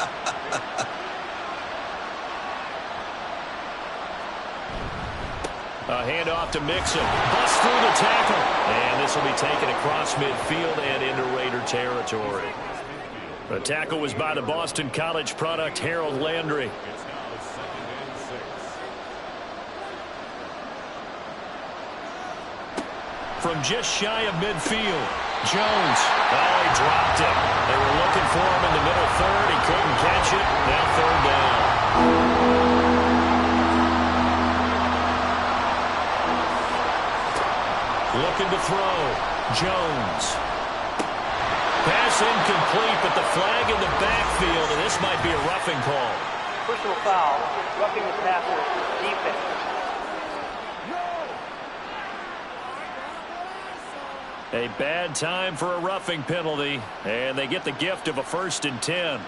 A handoff to Mixon. Busts through the tackle. And this will be taken across midfield and into Raider territory. The tackle was by the Boston College product, Harold Landry. From just shy of midfield, Jones. Oh, he dropped it. They were looking for him in the middle third. He couldn't catch it. Now third down. Looking to throw. Jones. Pass incomplete, but the flag in the backfield, and this might be a roughing call. Personal foul, roughing the passer, defense. A bad time for a roughing penalty, and they get the gift of a 1st and 10.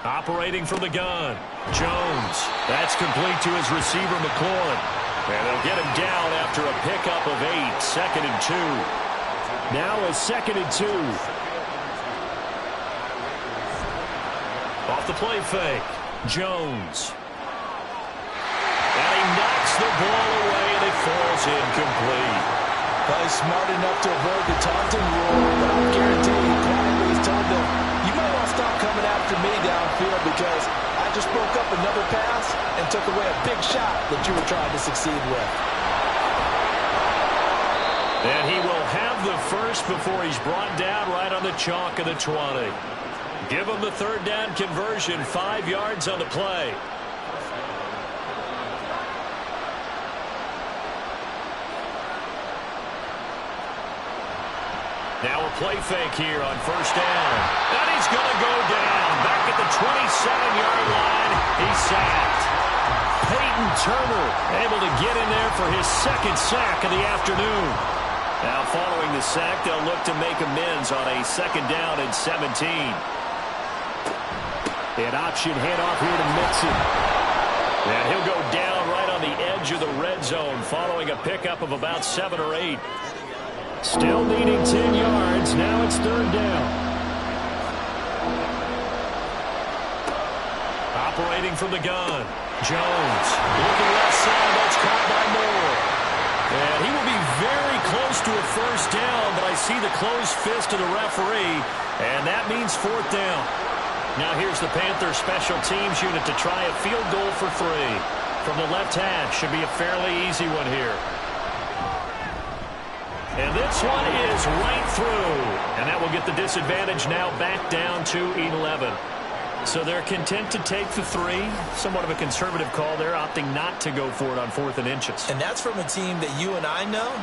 Operating from the gun, Jones. That's complete to his receiver, McLaurin. And they'll get him down after a pickup of 8, 2nd and 2. Now a 2nd and 2. Off the play fake, Jones. And he knocks the ball away, and it falls incomplete. Well, he's smart enough to avoid the taunting rule, but I guarantee you, quietly he's told them, you might want to stop coming after me downfield because I just broke up another pass and took away a big shot that you were trying to succeed with. And he will have the first before he's brought down right on the chalk of the 20. Give him the 3rd down conversion, 5 yards on the play. Now a play fake here on 1st down. And he's going to go down. Back at the 27-yard line. He's sacked. Peyton Turner able to get in there for his 2nd sack of the afternoon. Now following the sack, they'll look to make amends on a 2nd down and 17. An option handoff here to Mixon. And he'll go down right on the edge of the red zone following a pickup of about 7 or 8. Still needing 10 yards. Now it's 3rd down. Operating from the gun. Jones. Looking left side. That's caught by Moore. And he will be very close to a 1st down, but I see the closed fist of the referee, and that means 4th down. Now here's the Panthers special teams unit to try a field goal for 3. From the left hash. Should be a fairly easy one here. And this one is right through. And that will get the disadvantage now back down to 11. So they're content to take the 3. Somewhat of a conservative call there, opting not to go for it on 4th and inches. And that's from a team that you and I know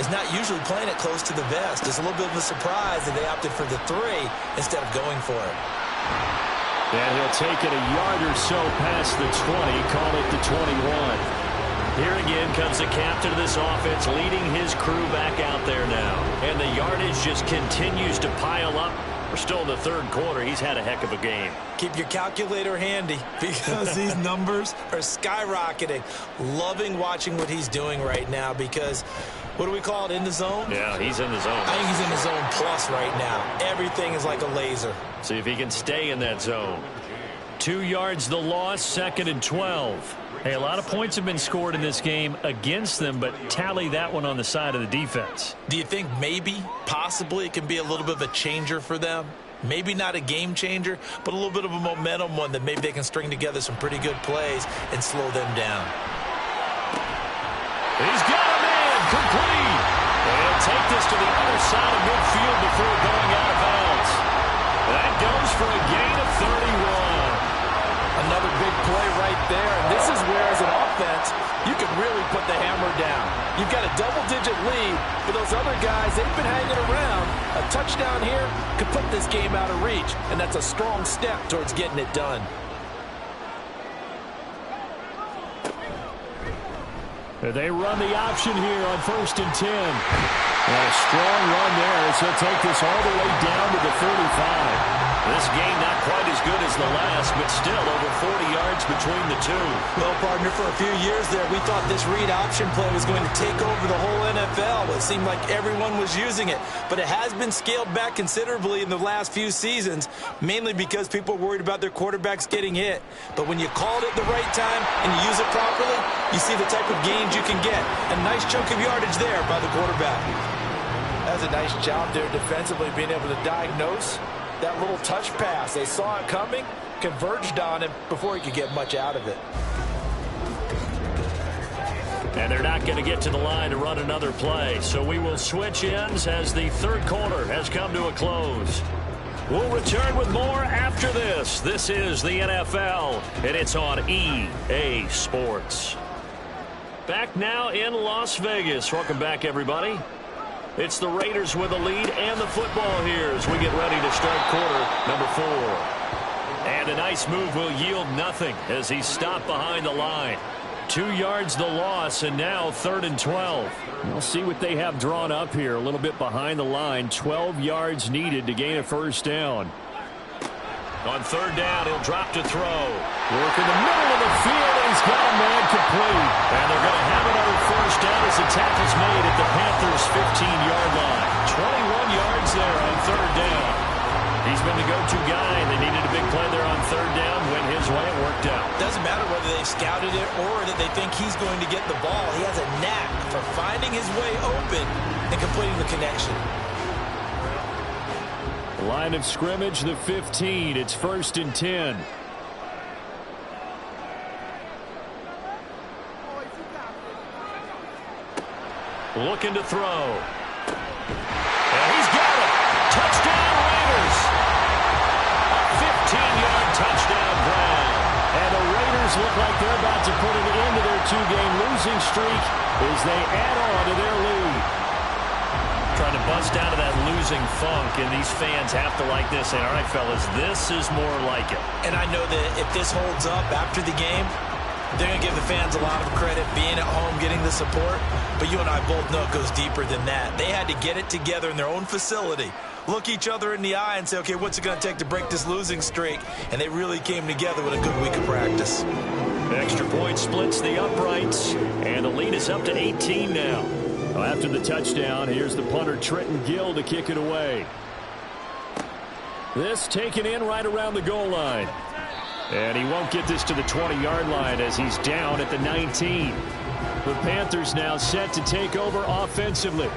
is not usually playing it close to the vest. It's a little bit of a surprise that they opted for the 3 instead of going for it. And he'll take it a yard or so past the 20, call it the 21. Here again comes the captain of this offense, leading his crew back out there now. And the yardage just continues to pile up. We're still in the 3rd quarter. He's had a heck of a game. Keep your calculator handy because these numbers are skyrocketing. Loving watching what he's doing right now because, what do we call it, in the zone? Yeah, he's in the zone. I think he's in the zone plus right now. Everything is like a laser. See if he can stay in that zone. 2 yards the loss, 2nd and 12. Hey, a lot of points have been scored in this game against them, but tally that one on the side of the defense. Do you think maybe, possibly, it can be a little bit of a changer for them? Maybe not a game changer, but a little bit of a momentum one that maybe they can string together some pretty good plays and slow them down. He's got a man, complete. And take this to the other side of midfield before going out of bounds. That goes for a gain of 31. Another big play right there, and this is where, as an offense, you can really put the hammer down. You've got a double-digit lead, but those other guys, they've been hanging around. A touchdown here could put this game out of reach, and that's a strong step towards getting it done. They run the option here on 1st and 10. And a strong run there as he'll take this all the way down to the 35. This game not quite as good as the last, but still over 40 yards between the two. Well, partner, for a few years there, we thought this read option play was going to take over the whole NFL. It seemed like everyone was using it, but it has been scaled back considerably in the last few seasons, mainly because people are worried about their quarterbacks getting hit. But when you call it at the right time and you use it properly, you see the type of gains you can get. A nice chunk of yardage there by the quarterback. That's a nice job there defensively, being able to diagnose that little touch pass. They saw it coming, converged on him before he could get much out of it. And they're not going to get to the line to run another play. So we will switch ends as the third quarter has come to a close. We'll return with more after this. This is the NFL, and it's on EA Sports. Back now in Las Vegas. Welcome back, everybody. It's the Raiders with the lead and the football here as we get ready to start quarter number 4. And a nice move will yield nothing as he's stopped behind the line. 2 yards the loss, and now 3rd and 12. We'll see what they have drawn up here. A little bit behind the line. 12 yards needed to gain a first down. On 3rd down, he'll drop to throw. Work in the middle of the field, and he's got a man complete. And they're going to have another first down as the tackle's made at the Panthers' 15-yard line. 21 yards there on 3rd down. He's been the go-to guy, and they needed a big play there on 3rd down. Went his way, it worked out. Doesn't matter whether they scouted it or that they think he's going to get the ball. He has a knack for finding his way open and completing the connection. Line of scrimmage, the 15. It's 1st and 10. Looking to throw. And he's got it. Touchdown, Raiders. A 15-yard touchdown grab. And the Raiders look like they're about to put an end to their 2-game losing streak as they add on to their lead. Trying to bust out of that losing funk, and these fans have to like this. And all right, fellas, this is more like it. And I know that if this holds up after the game, they're going to give the fans a lot of credit being at home, getting the support. But you and I both know it goes deeper than that. They had to get it together in their own facility, look each other in the eye and say, okay, what's it going to take to break this losing streak? And they really came together with a good week of practice. Extra point splits the uprights, and the lead is up to 18 now. After the touchdown, here's the punter Trenton Gill to kick it away. This taken in right around the goal line. And he won't get this to the 20-yard line as he's down at the 19. The Panthers now set to take over offensively.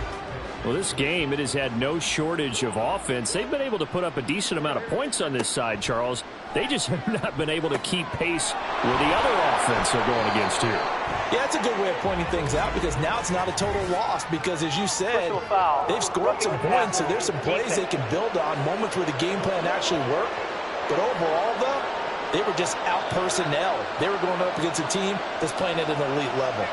Well, this game, it has had no shortage of offense. They've been able to put up a decent amount of points on this side, Charles. They just have not been able to keep pace with the other offense they're going against here. Yeah, it's a good way of pointing things out because now it's not a total loss because, as you said, they've scored some points, so there's some plays they can build on, moments where the game plan actually worked. But overall, though, they were just out personnel. They were going up against a team that's playing at an elite level.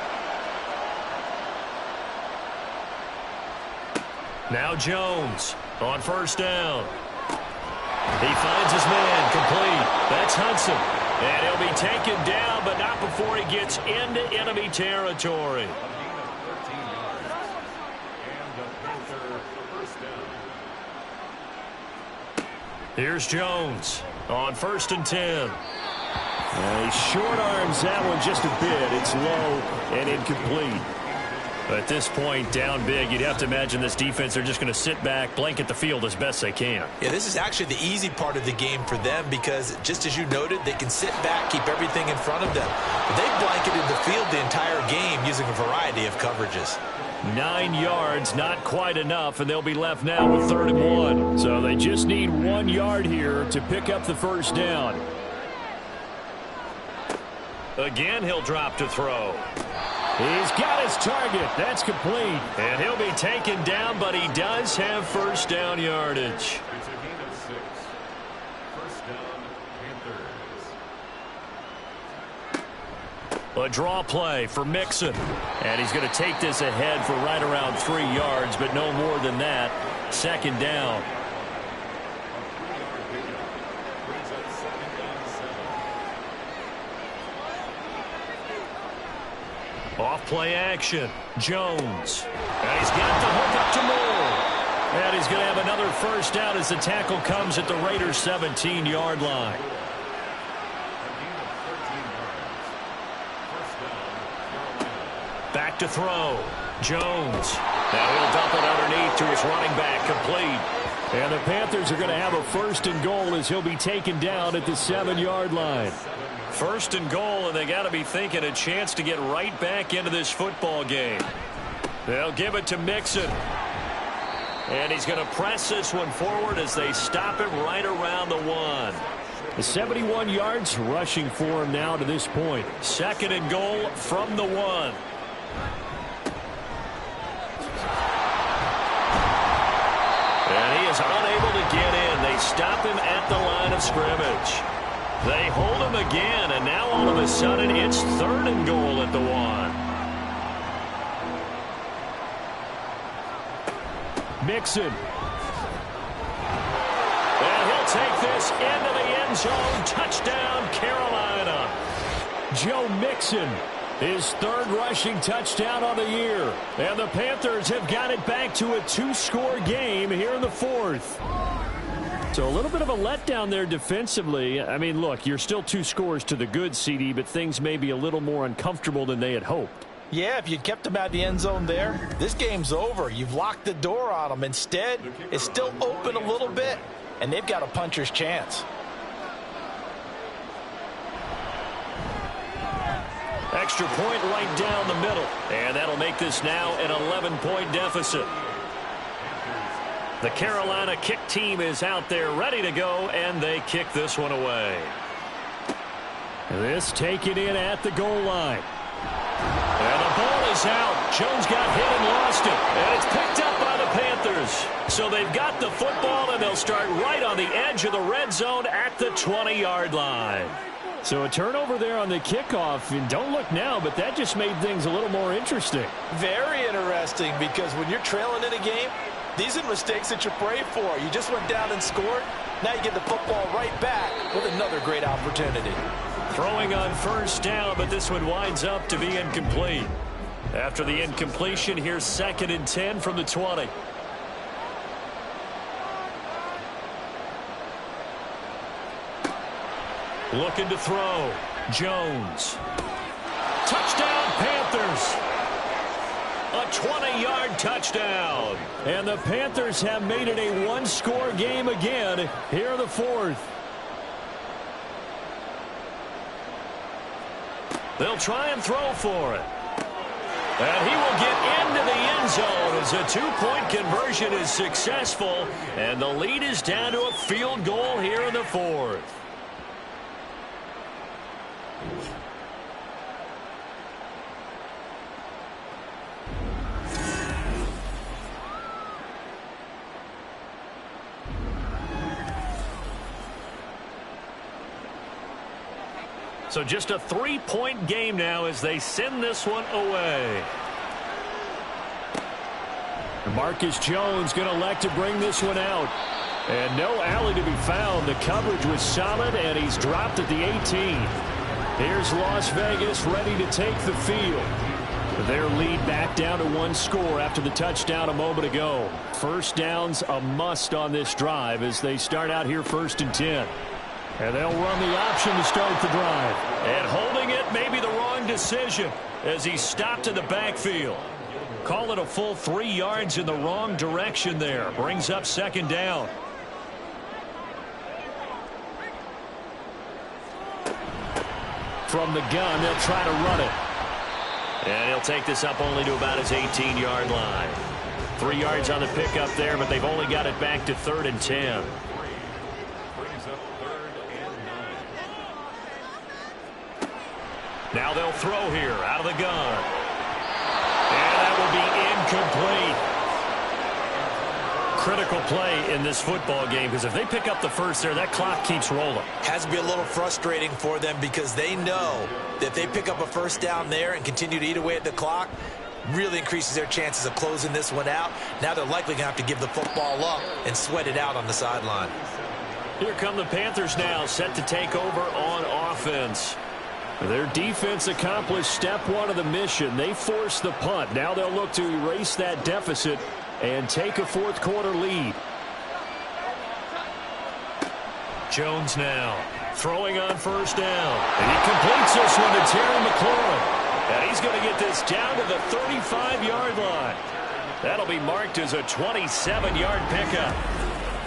Now Jones on 1st down. He finds his man complete. That's Hudson. And he'll be taken down, but not before he gets into enemy territory. Here's Jones on 1st and 10. He short arms that one just a bit. It's low and incomplete. At this point, down big, you'd have to imagine this defense are just going to sit back, blanket the field as best they can. Yeah, this is actually the easy part of the game for them because, just as you noted, they can sit back, keep everything in front of them. But they've blanketed the field the entire game using a variety of coverages. 9 yards, not quite enough, and they'll be left now with 3rd and 1. So they just need 1 yard here to pick up the first down. Again, he'll drop to throw. He's got his target. That's complete. And he'll be taken down, but he does have first down yardage. A draw play for Mixon. And he's going to take this ahead for right around 3 yards, but no more than that. 2nd down. Off play action. Jones. And he's got the hook up to Moore. And he's going to have another first down as the tackle comes at the Raiders' 17-yard line. Back to throw. Jones. Now he'll dump it underneath to his running back, complete. And the Panthers are going to have a first and goal as he'll be taken down at the 7-yard line. First and goal, and they got to be thinking a chance to get right back into this football game. They'll give it to Mixon. And he's going to press this one forward as they stop it right around the 1. The 71 yards rushing for him now to this point. Second and goal from the 1. And he is unable to get in. They stop him at the line of scrimmage. They hold him again, and now all of a sudden it's third and goal at the 1. Mixon. And he'll take this into the end zone. Touchdown, Carolina. Joe Mixon, his third rushing touchdown on the year. And the Panthers have got it back to a 2-score game here in the 4th. So a little bit of a letdown there defensively. I mean, look, you're still 2 scores to the good, CD, but things may be a little more uncomfortable than they had hoped. Yeah, if you'd kept him out of the end zone there, this game's over. You've locked the door on him. Instead, it's still open a little bit, and they've got a puncher's chance. Extra point right down the middle, and that'll make this now an 11-point deficit. The Carolina kick team is out there ready to go, and they kick this one away. This taken in at the goal line. And the ball is out. Jones got hit and lost it. And it's picked up by the Panthers. So they've got the football, and they'll start right on the edge of the red zone at the 20-yard line. So a turnover there on the kickoff. And don't look now, but that just made things a little more interesting. Very interesting, because when you're trailing in a game, these are mistakes that you pray for. You just went down and scored. Now you get the football right back with another great opportunity. Throwing on first down, but this one winds up to be incomplete. After the incompletion, here's 2nd and 10 from the 20. Looking to throw. Jones. Touchdown, Panthers. A 20-yard touchdown. And the Panthers have made it a 1-score game again here in the 4th. They'll try and throw for it. And he will get into the end zone as a 2-point conversion is successful. And the lead is down to a field goal here in the 4th. So just a 3-point game now as they send this one away. Marcus Jones going to elect to bring this one out. And no alley to be found. The coverage was solid, and he's dropped at the 18. Here's Las Vegas ready to take the field. Their lead back down to 1 score after the touchdown a moment ago. First down's a must on this drive as they start out here 1st and 10. And they'll run the option to start the drive. And holding it may be the wrong decision as he stopped in the backfield. Call it a full 3 yards in the wrong direction there. Brings up 2nd down. From the gun, they'll try to run it. And he'll take this up only to about his 18-yard line. 3 yards on the pickup there, but they've only got it back to 3rd and 10. Now they'll throw here out of the gun. And that will be incomplete. Critical play in this football game, because if they pick up the first there, that clock keeps rolling. Has to be a little frustrating for them because they know that if they pick up a first down there and continue to eat away at the clock, really increases their chances of closing this one out. Now they're likely going to have to give the football up and sweat it out on the sideline. Here come the Panthers now, set to take over on offense. Their defense accomplished step one of the mission. They forced the punt. Now they'll look to erase that deficit and take a fourth quarter lead. Jones now throwing on first down. And he completes this one to Terry McLaurin. And he's going to get this down to the 35-yard line. That'll be marked as a 27-yard pickup.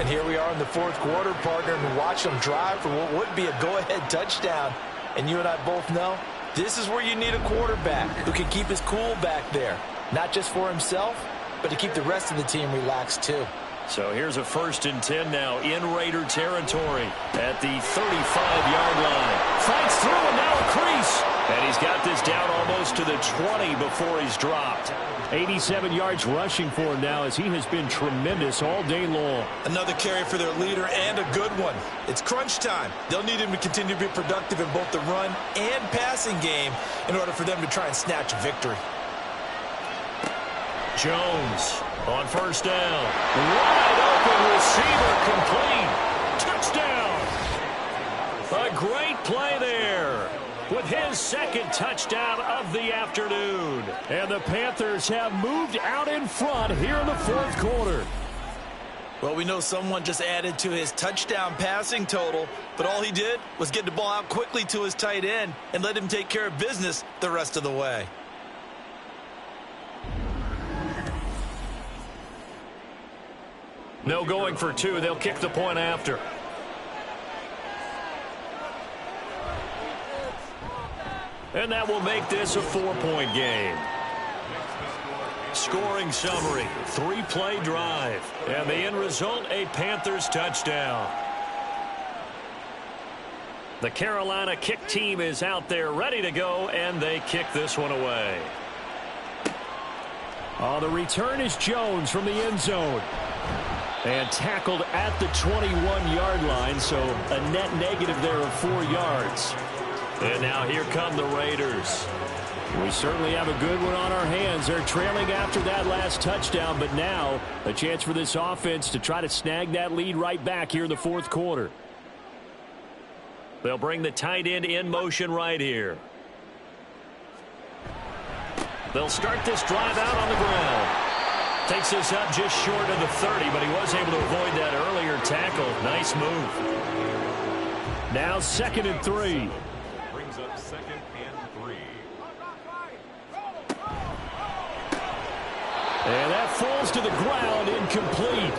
And here we are in the fourth quarter, partner, and watch them drive for what would be a go-ahead touchdown. And you and I both know this is where you need a quarterback who can keep his cool back there. Not just for himself, but to keep the rest of the team relaxed too. So here's a 1st and 10 now in Raider territory at the 35-yard line. Fights through and now a crease. And he's got this down almost to the 20 before he's dropped. 87 yards rushing for him now as he has been tremendous all day long. Another carry for their leader and a good one. It's crunch time. They'll need him to continue to be productive in both the run and passing game in order for them to try and snatch a victory. Jones on first down. Wide open receiver complete. Touchdown. A great play there with his second touchdown of the afternoon. And the Panthers have moved out in front here in the fourth quarter. Well, we know someone just added to his touchdown passing total, but all he did was get the ball out quickly to his tight end and let him take care of business the rest of the way. No going for two. They'll kick the point after. And that will make this a 4-point game. Scoring summary, 3-play drive. And the end result, a Panthers touchdown. The Carolina kick team is out there ready to go, and they kick this one away. The return is Jones from the end zone. And tackled at the 21-yard line, so a net negative there of 4 yards. And now here come the Raiders. We certainly have a good one on our hands. They're trailing after that last touchdown, but now a chance for this offense to try to snag that lead right back here in the fourth quarter. They'll bring the tight end in motion right here. They'll start this drive out on the ground. Takes this up just short of the 30, but he was able to avoid that earlier tackle. Nice move. Now 2nd and 3. Brings up 2nd and 3. And that falls to the ground, incomplete.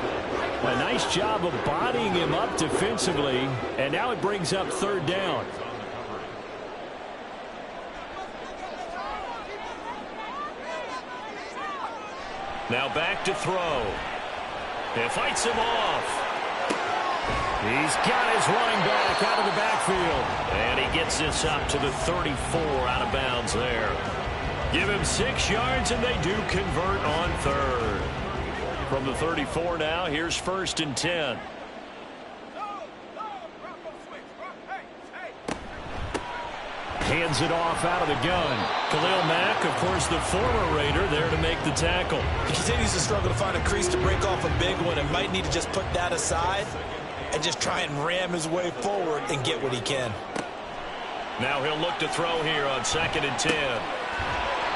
A nice job of bodying him up defensively, and now it brings up 3rd down. Now back to throw. And fights him off. He's got his running back out of the backfield. And he gets this up to the 34 out of bounds there. Give him 6 yards, and they do convert on 3rd. From the 34 now, here's 1st and 10. Hands it off out of the gun. Khalil Mack, of course, the former Raider, there to make the tackle. He continues to struggle to find a crease to break off a big one and might need to just put that aside and just try and ram his way forward and get what he can. Now he'll look to throw here on 2nd and 10.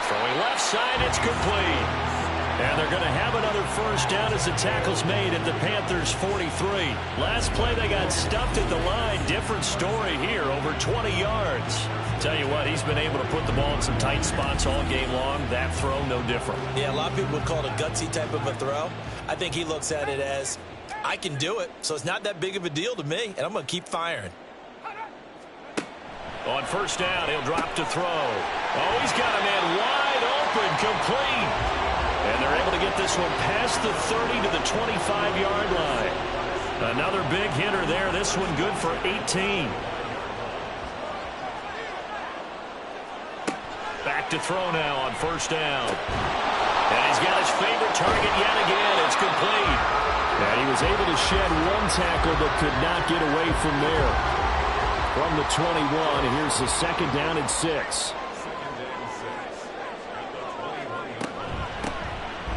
Throwing left side, it's complete. And they're going to have another 1st down as the tackle's made at the Panthers' 43. Last play, they got stuffed at the line. Different story here, over 20 yards. Tell you what, he's been able to put the ball in some tight spots all game long. That throw, no different. Yeah, a lot of people would call it a gutsy type of a throw. I think he looks at it as, I can do it, so it's not that big of a deal to me, and I'm going to keep firing. On 1st down, he'll drop to throw. Oh, he's got a man wide open, complete. And they're able to get this one past the 30 to the 25-yard line. Another big hitter there. This one good for 18. Back to throw now on 1st down. And he's got his favorite target yet again. It's complete. And he was able to shed one tackle but could not get away from there. From the 21, here's the 2nd down and 6.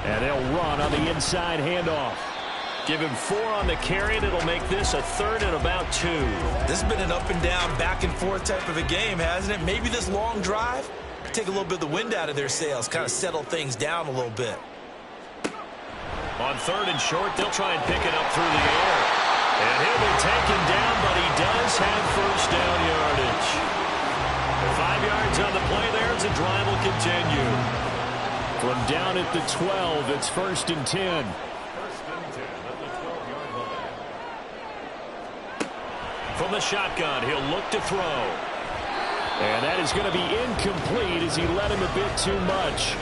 And they'll run on the inside handoff. Give him 4 on the carry, and it'll make this a 3rd and about 2. This has been an up and down, back and forth type of a game, hasn't it? Maybe this long drive could take a little bit of the wind out of their sails, kind of settle things down a little bit. On 3rd and short, they'll try and pick it up through the air. And he'll be taken down, but he does have first down yardage. 5 yards on the play there as the drive will continue. From down at the 12, it's 1st and 10. From the shotgun, he'll look to throw. And that is going to be incomplete as he let him a bit too much.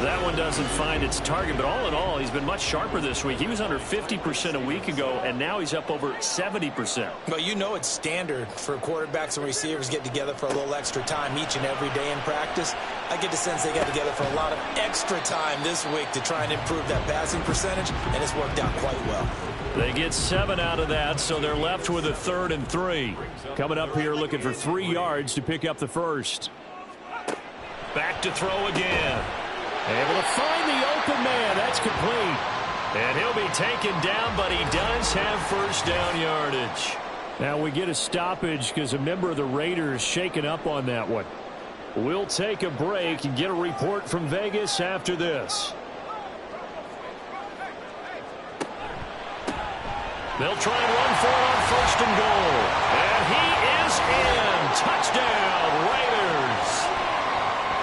That one doesn't find its target, but all in all, he's been much sharper this week. He was under 50% a week ago, and now he's up over 70%. Well, you know it's standard for quarterbacks and receivers get together for a little extra time each and every day in practice. I get the sense they got together for a lot of extra time this week to try and improve that passing percentage, and it's worked out quite well. They get 7 out of that, so they're left with a 3rd and 3. Coming up here looking for 3 yards to pick up the first. Back to throw again. Able to find the open man. That's complete. And he'll be taken down, but he does have first down yardage. Now we get a stoppage because a member of the Raiders shaken up on that one. We'll take a break and get a report from Vegas after this. They'll try and run for it on 1st and goal. And he is in. Touchdown, Raiders.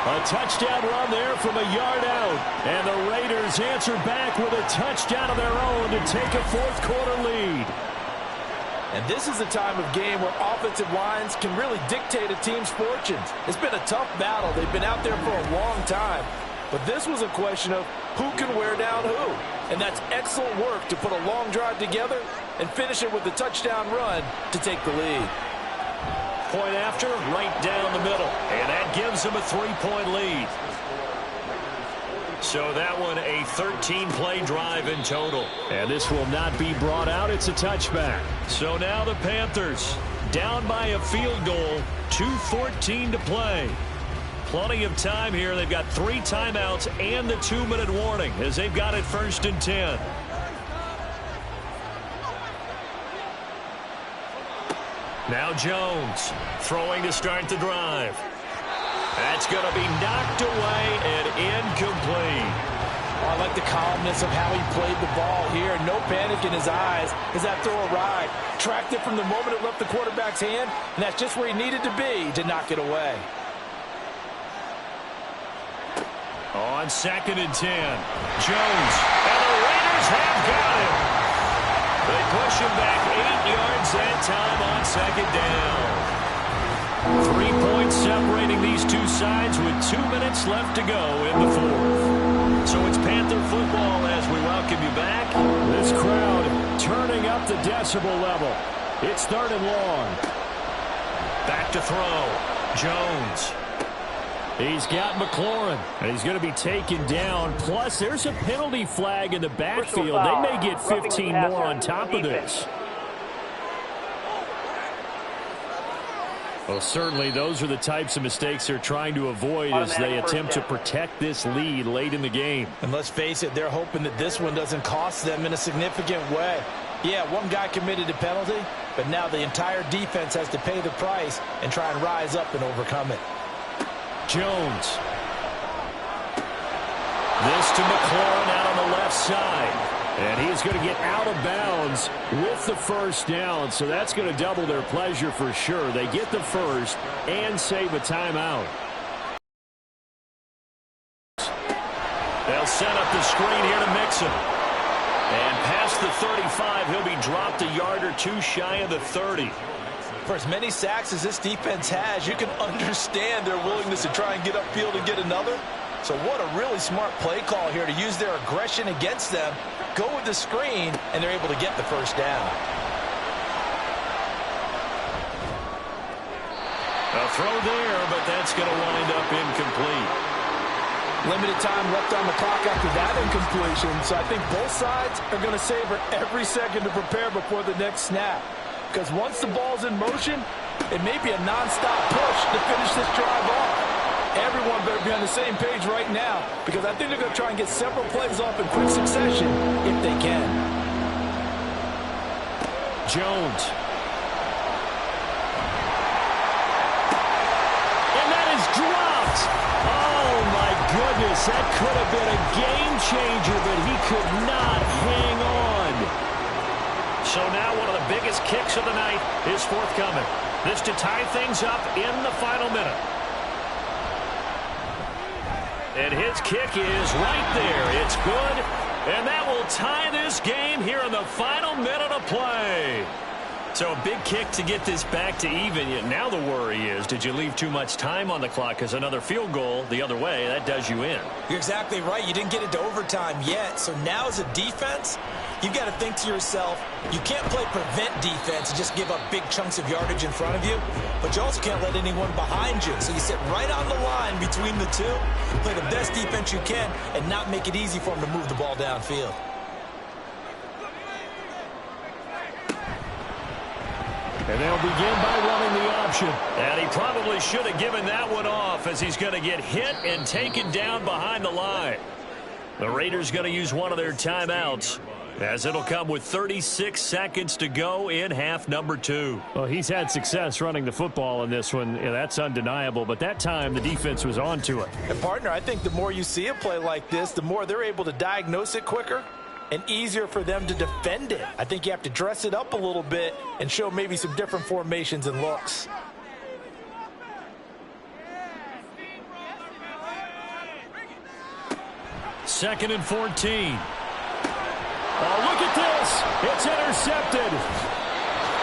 A touchdown run there from a yard out. And the Raiders answer back with a touchdown of their own to take a 4th quarter lead. And this is a time of game where offensive lines can really dictate a team's fortunes. It's been a tough battle. They've been out there for a long time. But this was a question of who can wear down who. And that's excellent work to put a long drive together and finish it with a touchdown run to take the lead. Point after, right down the middle. And that gives them a 3-point lead. So that one a 13-play drive in total. And this will not be brought out. It's a touchback. So now the Panthers down by a field goal. 2:14 to play. Plenty of time here. They've got 3 timeouts and the 2-minute warning as they've got it 1st and 10. Now Jones throwing to start the drive. That's going to be knocked away and incomplete. Oh, I like the calmness of how he played the ball here. No panic in his eyes as that throw arrived. Tracked it from the moment it left the quarterback's hand, and that's just where he needed to be to knock it away. On 2nd and 10, Jones, and the Raiders have got him. They push him back 8 yards that time on 2nd down. 3 points separating these two sides with 2 minutes left to go in the 4th. So it's Panther football as we welcome you back. This crowd turning up the decibel level. It's 3rd and long. Back to throw. Jones. He's got McLaurin, and he's going to be taken down. Plus, there's a penalty flag in the backfield. They may get 15 more on top of this. Well, certainly those are the types of mistakes they're trying to avoid as they attempt to protect this lead late in the game. And let's face it, they're hoping that this one doesn't cost them in a significant way. Yeah, one guy committed a penalty, but now the entire defense has to pay the price and try and rise up and overcome it. Jones. This to McLaurin out on the left side. And he's going to get out of bounds with the first down. So that's going to double their pleasure for sure. They get the first and save a timeout. They'll set up the screen here to Mixon. And past the 35, he'll be dropped a yard or two shy of the 30. For as many sacks as this defense has, you can understand their willingness to try and get upfield and get another. So what a really smart play call here to use their aggression against them. Go with the screen, and they're able to get the first down. A throw there, but that's going to wind up incomplete. Limited time left on the clock after that incompletion, so I think both sides are going to savor every second to prepare before the next snap. Because once the ball's in motion, it may be a nonstop push to finish this drive off. Everyone better be on the same page right now, because I think they're going to try and get several plays off in quick succession if they can. Jones. And that is dropped. Oh, my goodness. That could have been a game changer, but he could not hang on. So now one of the biggest kicks of the night is forthcoming. This to tie things up in the final minute. And his kick is right there. It's good. And that will tie this game here in the final minute of play. So a big kick to get this back to even. Yet now the worry is, did you leave too much time on the clock? Because another field goal the other way, that does you in. You're exactly right. You didn't get it to overtime yet. So now as a defense, you've got to think to yourself, you can't play prevent defense and just give up big chunks of yardage in front of you, but you also can't let anyone behind you. So you sit right on the line between the two, play the best defense you can, and not make it easy for them to move the ball downfield. And they'll begin by running the option. And he probably should have given that one off, as he's going to get hit and taken down behind the line. The Raiders going to use one of their timeouts, as it'll come with 36 seconds to go in half number 2. Well, he's had success running the football in this one. Yeah, that's undeniable. But that time, the defense was on to it. And, partner, I think the more you see a play like this, the more they're able to diagnose it quicker and easier for them to defend it. I think you have to dress it up a little bit and show maybe some different formations and looks. Second and 14. Oh, look at this. It's intercepted.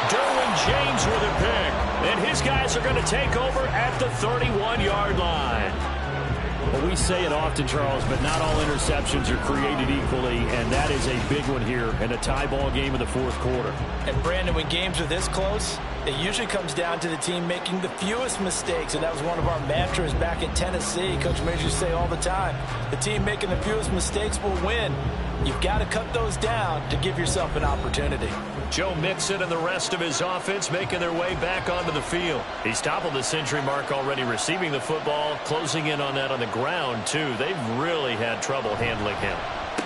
Derwin James with a pick. And his guys are going to take over at the 31-yard line. Well, we say it often, Charles, but not all interceptions are created equally, and that is a big one here in a tie ball game in the fourth quarter. And, Brandon, when games are this close, it usually comes down to the team making the fewest mistakes, and that was one of our mantras back in Tennessee. Coach Major used to say all the time, the team making the fewest mistakes will win. You've got to cut those down to give yourself an opportunity. Joe Mixon and the rest of his offense making their way back onto the field. He's toppled the century mark already receiving the football, closing in on that on the ground, too. They've really had trouble handling him.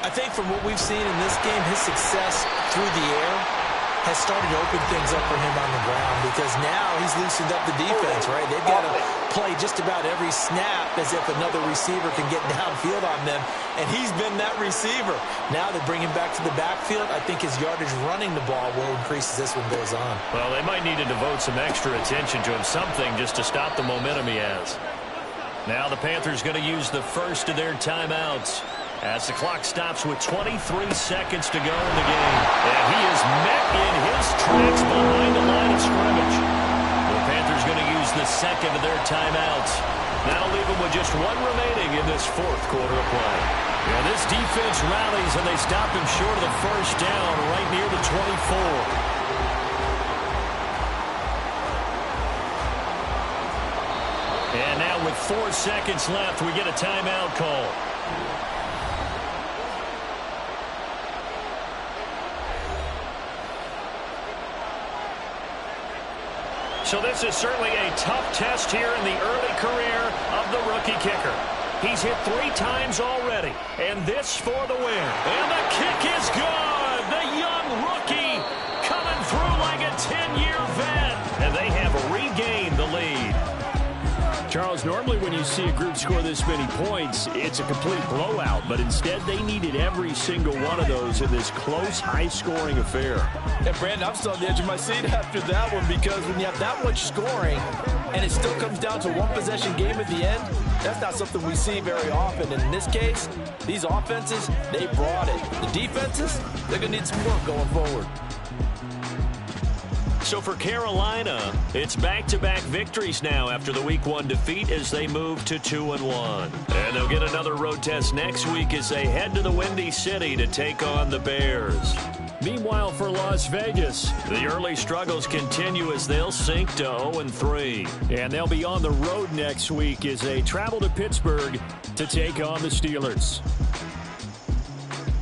I think from what we've seen in this game, his success through the air has started to open things up for him on the ground, because now he's loosened up the defense, right? They've got to play just about every snap as if another receiver can get downfield on them, and he's been that receiver. Now they bring him back to the backfield. I think his yardage running the ball will increase as this one goes on. Well, they might need to devote some extra attention to him, something just to stop the momentum he has. Now the Panthers going to use the first of their timeouts as the clock stops with 23 seconds to go in the game. And he is met in his tracks behind the line of scrimmage. The Panthers going to use the second of their timeouts. That'll leave them with just one remaining in this fourth quarter of play. And this defense rallies, and they stop him short of the first down right near the 24. And now with 4 seconds left, we get a timeout call. So this is certainly a tough test here in the early career of the rookie kicker. He's hit 3 times already, and this for the win. And the kick is good. The young rookie coming through like a 10-year vet, and they have regained the lead. Charles, normally when you see a group score this many points, it's a complete blowout, but instead they needed every single one of those in this close, high-scoring affair. Yeah, Brandon, I'm still on the edge of my seat after that one, because when you have that much scoring and it still comes down to one possession game at the end, that's not something we see very often. And in this case, these offenses, they brought it. The defenses, they're going to need some work going forward. So for Carolina, it's back-to-back victories now after the Week 1 defeat as they move to 2-1. And they'll get another road test next week as they head to the Windy City to take on the Bears. Meanwhile, for Las Vegas, the early struggles continue as they'll sink to 0-3. And they'll be on the road next week as they travel to Pittsburgh to take on the Steelers.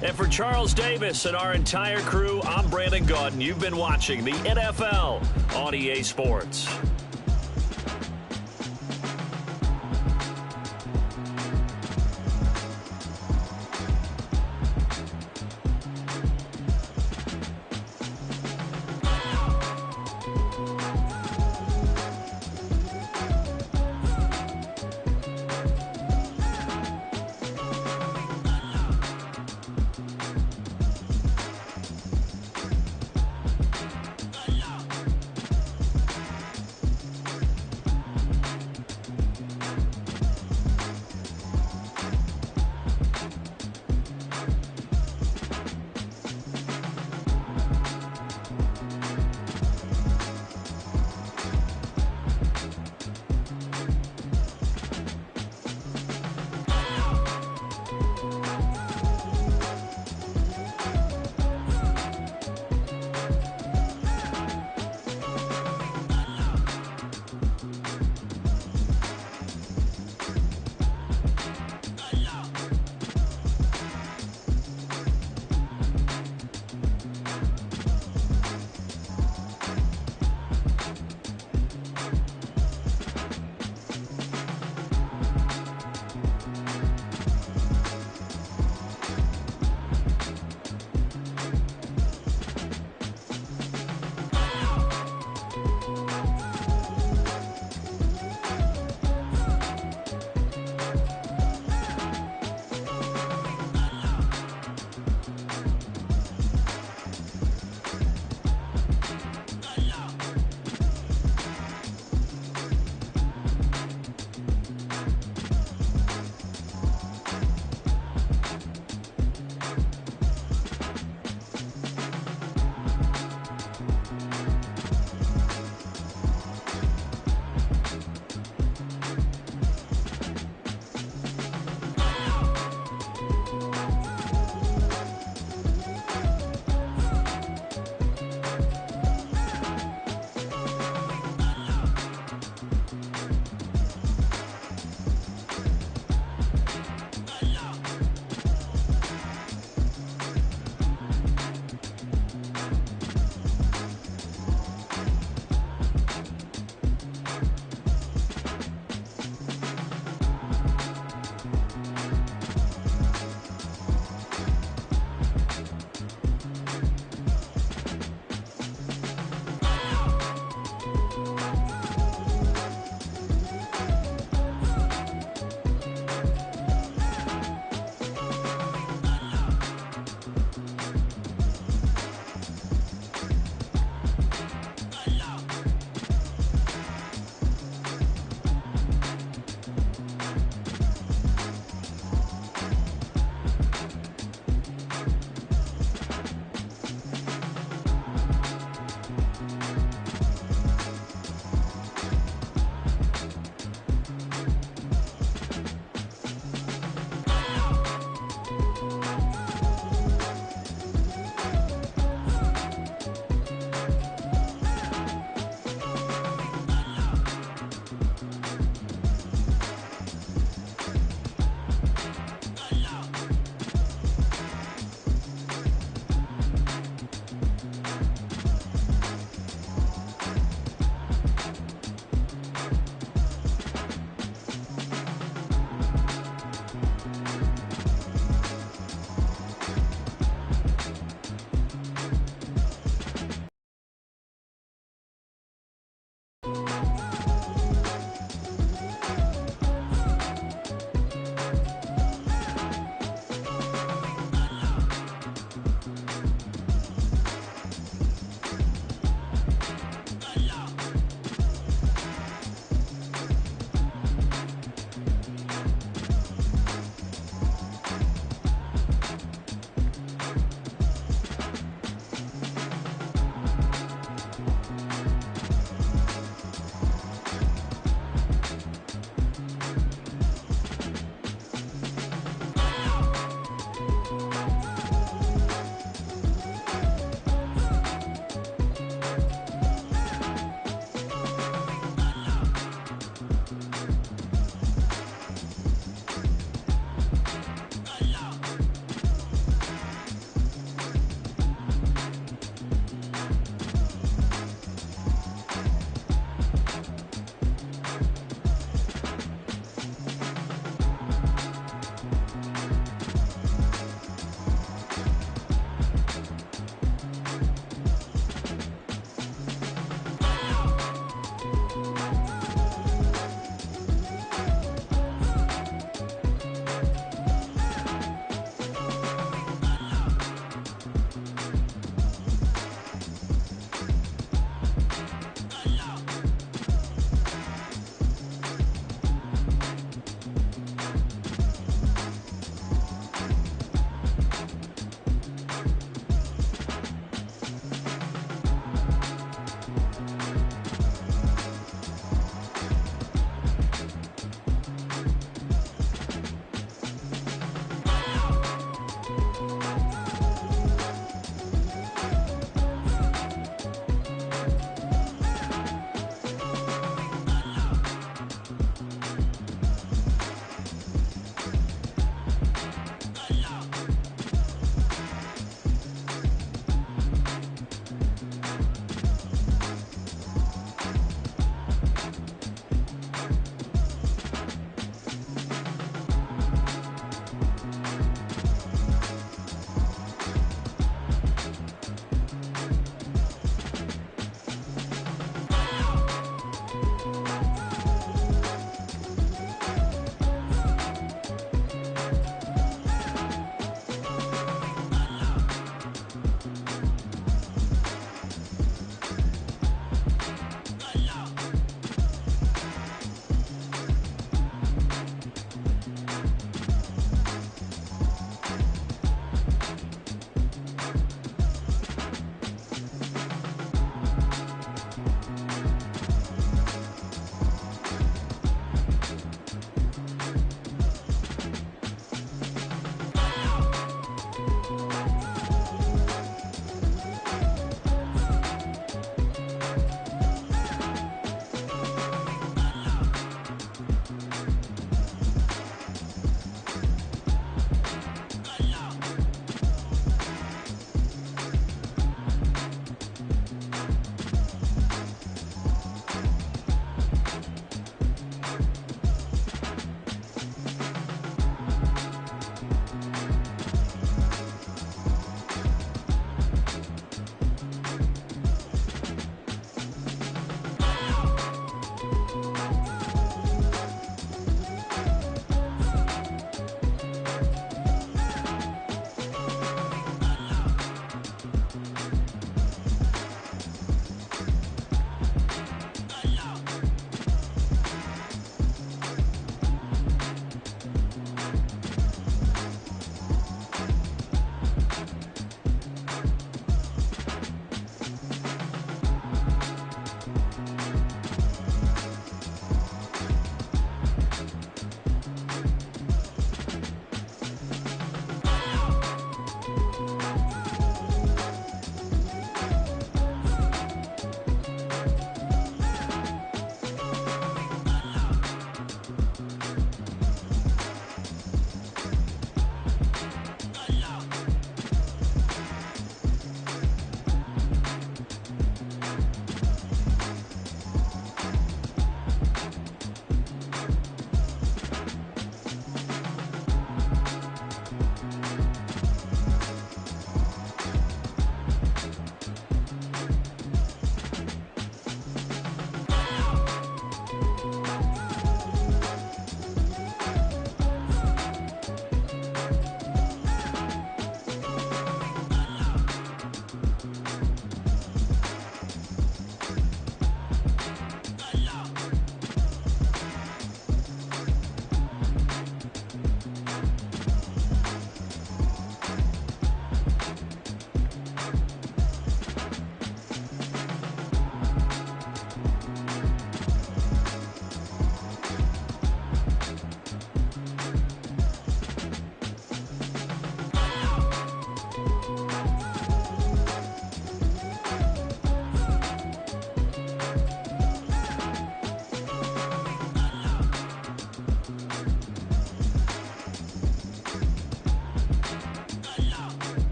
And for Charles Davis and our entire crew, I'm Brandon Gaudin. You've been watching the NFL on EA Sports.